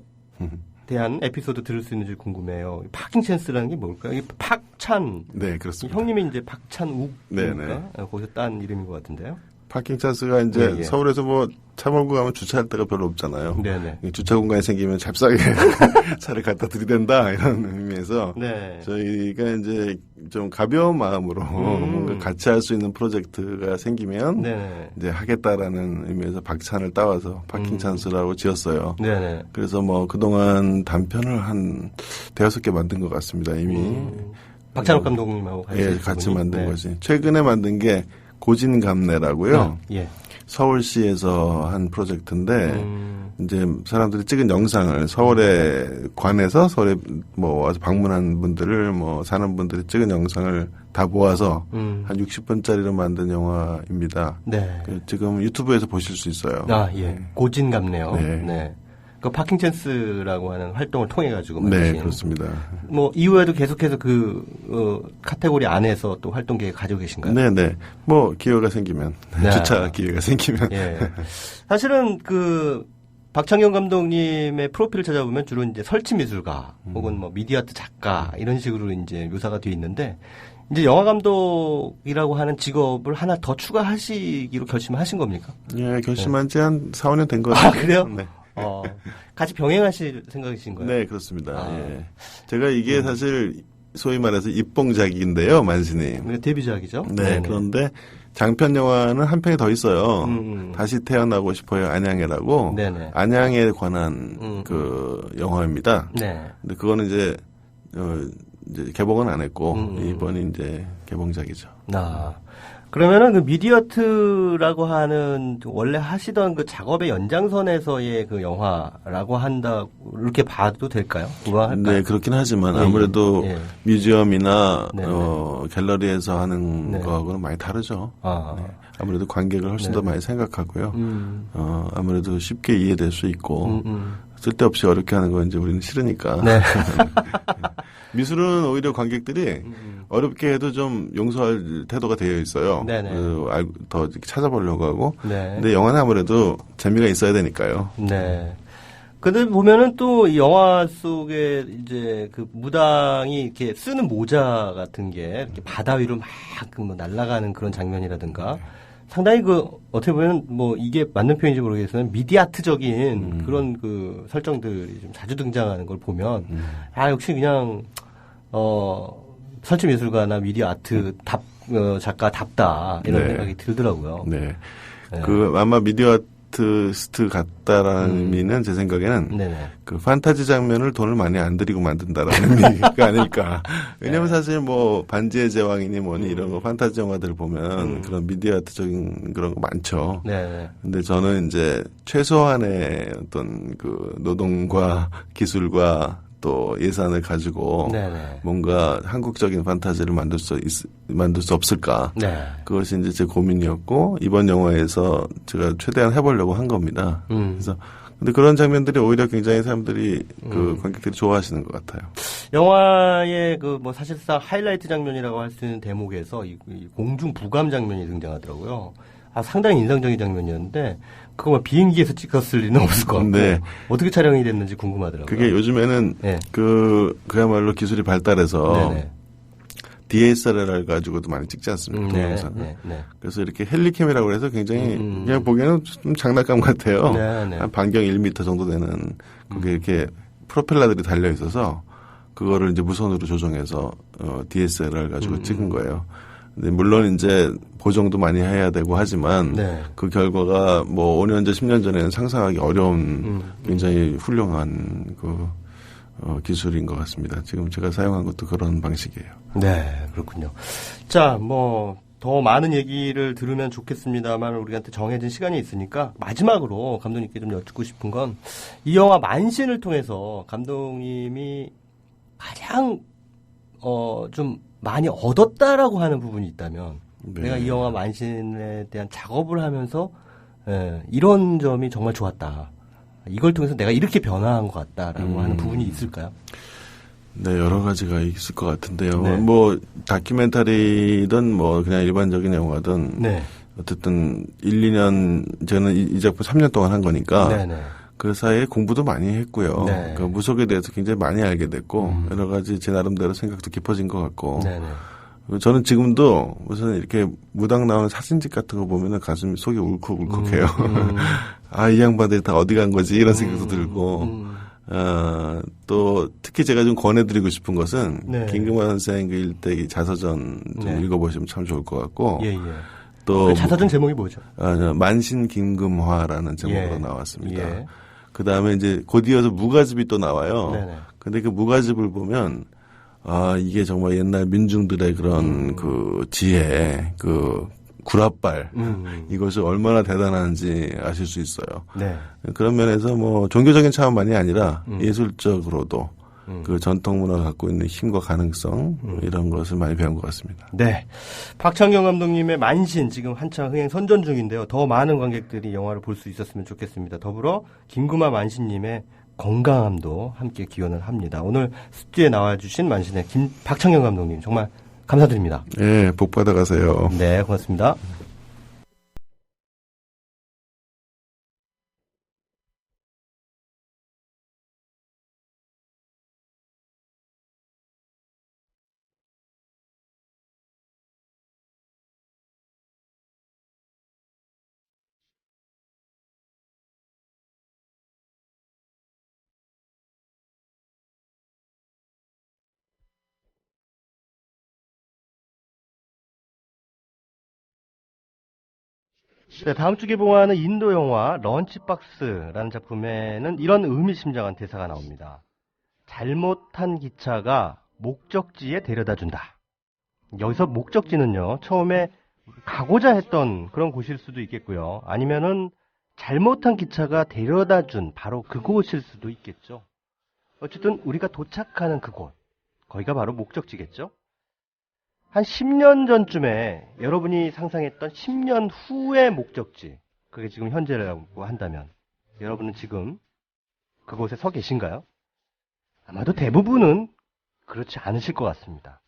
대한 에피소드 들을 수 있는지 궁금해요. 파킹 찬스라는 게 뭘까요? 이게 박찬. 네, 그렇습니다. 형님이 이제 박찬욱입니까? 거기서 딴 이름인 것 같은데요. 파킹 찬스가 이제 서울에서 뭐 차 몰고 가면 주차할 데가 별로 없잖아요. 주차 공간이 생기면 잽싸게 차를 갖다 들이댄다 이런 의미에서 저희가 이제 좀 가벼운 마음으로 뭔가 같이 할 수 있는 프로젝트가 생기면 이제 하겠다라는 의미에서 박찬을 따와서 파킹 찬스라고 지었어요. 그래서 뭐 그동안 단편을 한 5개 만든 것 같습니다. 이미 박찬욱 감독님하고 같이 만든 것이 최근에 만든 게 고진감래라고요. 서울시에서 한 프로젝트인데 이제 사람들이 찍은 영상을 서울에 관해서 서울에 뭐 와서 방문한 분들을 뭐 사는 분들이 찍은 영상을 다 모아서 한 60분짜리로 만든 영화입니다. 지금 유튜브에서 보실 수 있어요. 고진감래요. 그 파킹 찬스라고 하는 활동을 통해 가지고 네, 그렇습니다. 뭐 이후에도 계속해서 그 카테고리 안에서 또 활동 계획 가지고 계신가요? 네. 뭐 기회가 생기면 주차 기회가 생기면. 사실은 그 박창경 감독님의 프로필을 찾아보면 주로 이제 설치 미술가 혹은 뭐 미디어 아트 작가 이런 식으로 이제 묘사가 되어 있는데 이제 영화 감독이라고 하는 직업을 하나 더 추가하시기로 결심하신 겁니까? 결심한 지 한 4, 5년 된 것 같아요. 그래요? 같이 병행하실 생각이신 거예요? 네, 그렇습니다. 제가 이게 사실 소위 말해서 입봉작인데요, 만신님. 데뷔작이죠? 그런데 장편 영화는 한 편이 더 있어요. 다시 태어나고 싶어요, 안양에라고. 안양에 관한 그 영화입니다. 근데 그거는 이제 개봉은 안 했고 이번이 이제 개봉작이죠. 그러면은 그 미디어 아트라고 하는 원래 하시던 그 작업의 연장선에서의 그 영화라고 한다 이렇게 봐도 될까요? 네, 그렇긴 하지만 아무래도 뮤지엄이나 갤러리에서 하는 거하고는 많이 다르죠. 아무래도 관객을 훨씬 더 많이 생각하고요. 아무래도 쉽게 이해될 수 있고 쓸데없이 어렵게 하는 건 이제 우리는 싫으니까. 미술은 오히려 관객들이 어렵게 해도 좀 용서할 태도가 되어 있어요. 더 찾아보려고 하고. 근데 영화는 아무래도 재미가 있어야 되니까요. 근데 보면은 또 이 영화 속에 이제 그 무당이 이렇게 쓰는 모자 같은 게 이렇게 바다 위로 막 뭐 날아가는 그런 장면이라든가 상당히 그 어떻게 보면 뭐 이게 맞는 표현인지 모르겠지만 미디아트적인 그런 그 설정들이 좀 자주 등장하는 걸 보면 역시 그냥 설치 미술가나 미디어 아트 작가답다 이런 생각이 들더라고요. 그 아마 미디어 아티스트 같다라는 의미는 제 생각에는 그 판타지 장면을 돈을 많이 안 들이고 만든다라는 의미가 아닐까. 왜냐면 사실 뭐 반지의 제왕이니 뭐니 이런 거 판타지 영화들 보면 그런 미디어 아트적인 그런 거 많죠. 근데 저는 이제 최소한의 어떤 그 노동과 기술과 또 예산을 가지고 뭔가 한국적인 판타지를 만들 수 없을까. 그것이 이제 제 고민이었고 이번 영화에서 제가 최대한 해보려고 한 겁니다. 그래서 근데 그런 장면들이 오히려 굉장히 사람들이 그 관객들이 좋아하시는 것 같아요. 영화의 그 뭐 사실상 하이라이트 장면이라고 할 수 있는 대목에서 이 공중 부감 장면이 등장하더라고요. 상당히 인상적인 장면이었는데 그거 뭐 비행기에서 찍었을 리는 없을 것 같고 어떻게 촬영이 됐는지 궁금하더라고요. 그게 요즘에는 그야말로 기술이 발달해서 DSLR 가지고도 많이 찍지 않습니까? 동영상을. 그래서 이렇게 헬리캠이라고 해서 굉장히 그냥 보기에는 좀 장난감 같아요. 한 반경 1m 정도 되는 그게 이렇게 프로펠러들이 달려 있어서 그거를 이제 무선으로 조정해서 DSLR 가지고 찍은 거예요. 물론 이제 보정도 많이 해야 되고 하지만 네. 그 결과가 뭐 5년 전, 10년 전에는 상상하기 어려운 굉장히 훌륭한 기술인 것 같습니다. 지금 제가 사용한 것도 그런 방식이에요. 네, 그렇군요. 자, 더 많은 얘기를 들으면 좋겠습니다만 우리한테 정해진 시간이 있으니까 마지막으로 감독님께 좀 여쭙고 싶은 건 이 영화 만신을 통해서 감독님이 가장 좀 많이 얻었다라고 하는 부분이 있다면 네. 내가 이 영화 만신에 대한 작업을 하면서 이런 점이 정말 좋았다. 이걸 통해서 내가 이렇게 변화한 것 같다라고 하는 부분이 있을까요? 네, 여러 가지가 있을 것 같은데요. 네. 뭐 다큐멘터리든 뭐 그냥 일반적인 영화든 네. 어쨌든 1, 2년 저는 이 작품 3년 동안 한 거니까 네네. 그 사이에 공부도 많이 했고요. 네. 그 무속에 대해서 굉장히 많이 알게 됐고 여러 가지 제 나름대로 생각도 깊어진 것 같고 네네. 저는 지금도 우선 이렇게 무당 나오는 사진집 같은 거 보면은 가슴이 속이 울컥울컥해요. 아, 이 양반들이 다 어디 간 거지 이런 생각도 들고 또 특히 제가 좀 권해드리고 싶은 것은 네. 김금화 선생 그 일대기 자서전 좀 네. 읽어보시면 참 좋을 것 같고 예. 또 그 자서전 제목이 뭐죠? 만신 김금화라는 제목으로 예. 나왔습니다. 예. 그 다음에 이제 곧 이어서 무가집이 또 나와요. 네네. 근데 그 무가집을 보면 이게 정말 옛날 민중들의 그런 그 지혜, 그 구랏발 이것이 얼마나 대단한지 아실 수 있어요. 네. 그런 면에서 뭐 종교적인 차원만이 아니라 예술적으로도 그 전통 문화가 갖고 있는 힘과 가능성 이런 것을 많이 배운 것 같습니다. 네. 박찬경 감독님의 만신 지금 한창 흥행 선전 중인데요. 더 많은 관객들이 영화를 볼 수 있었으면 좋겠습니다. 더불어 김금화 만신님의 건강함도 함께 기원을 합니다. 오늘 스튜디오에 나와주신 만신의 박찬경 감독님 정말 감사드립니다. 네, 복 받아가세요. 네, 고맙습니다. 네, 다음 주 개봉하는 인도 영화 런치박스라는 작품에는 이런 의미심장한 대사가 나옵니다. 잘못한 기차가 목적지에 데려다 준다. 여기서 목적지는요, 처음에 가고자 했던 그런 곳일 수도 있겠고요. 아니면은 잘못한 기차가 데려다 준 바로 그곳일 수도 있겠죠. 어쨌든 우리가 도착하는 그곳, 거기가 바로 목적지겠죠. 한 10년 전쯤에 여러분이 상상했던 10년 후의 목적지, 그게 지금 현재라고 한다면 여러분은 지금 그곳에 서 계신가요? 아마도 대부분은 그렇지 않으실 것 같습니다.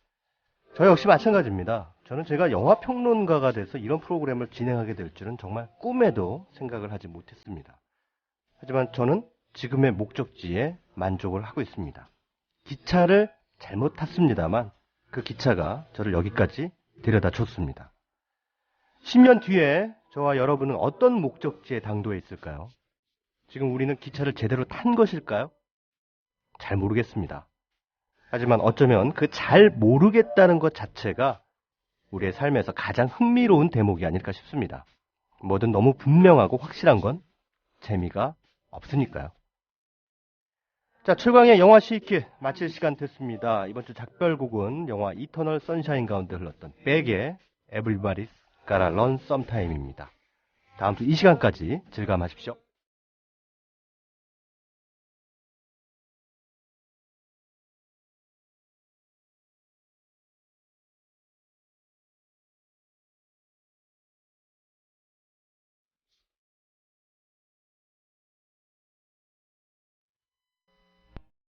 저 역시 마찬가지입니다. 저는 제가 영화평론가가 돼서 이런 프로그램을 진행하게 될 줄은 정말 꿈에도 생각을 하지 못했습니다. 하지만 저는 지금의 목적지에 만족을 하고 있습니다. 기차를 잘못 탔습니다만 그 기차가 저를 여기까지 데려다 줬습니다. 10년 뒤에 저와 여러분은 어떤 목적지에 당도해 있을까요? 지금 우리는 기차를 제대로 탄 것일까요? 잘 모르겠습니다. 하지만 어쩌면 그 잘 모르겠다는 것 자체가 우리의 삶에서 가장 흥미로운 대목이 아닐까 싶습니다. 뭐든 너무 분명하고 확실한 건 재미가 없으니까요. 자, 최광의 영화 시계 마칠 시간 됐습니다. 이번 주 작별곡은 영화 이터널 선샤인 가운데 흘렀던 백의 Everybody's Gotta Learn Sometime입니다. 다음 주 이 시간까지 즐감하십시오.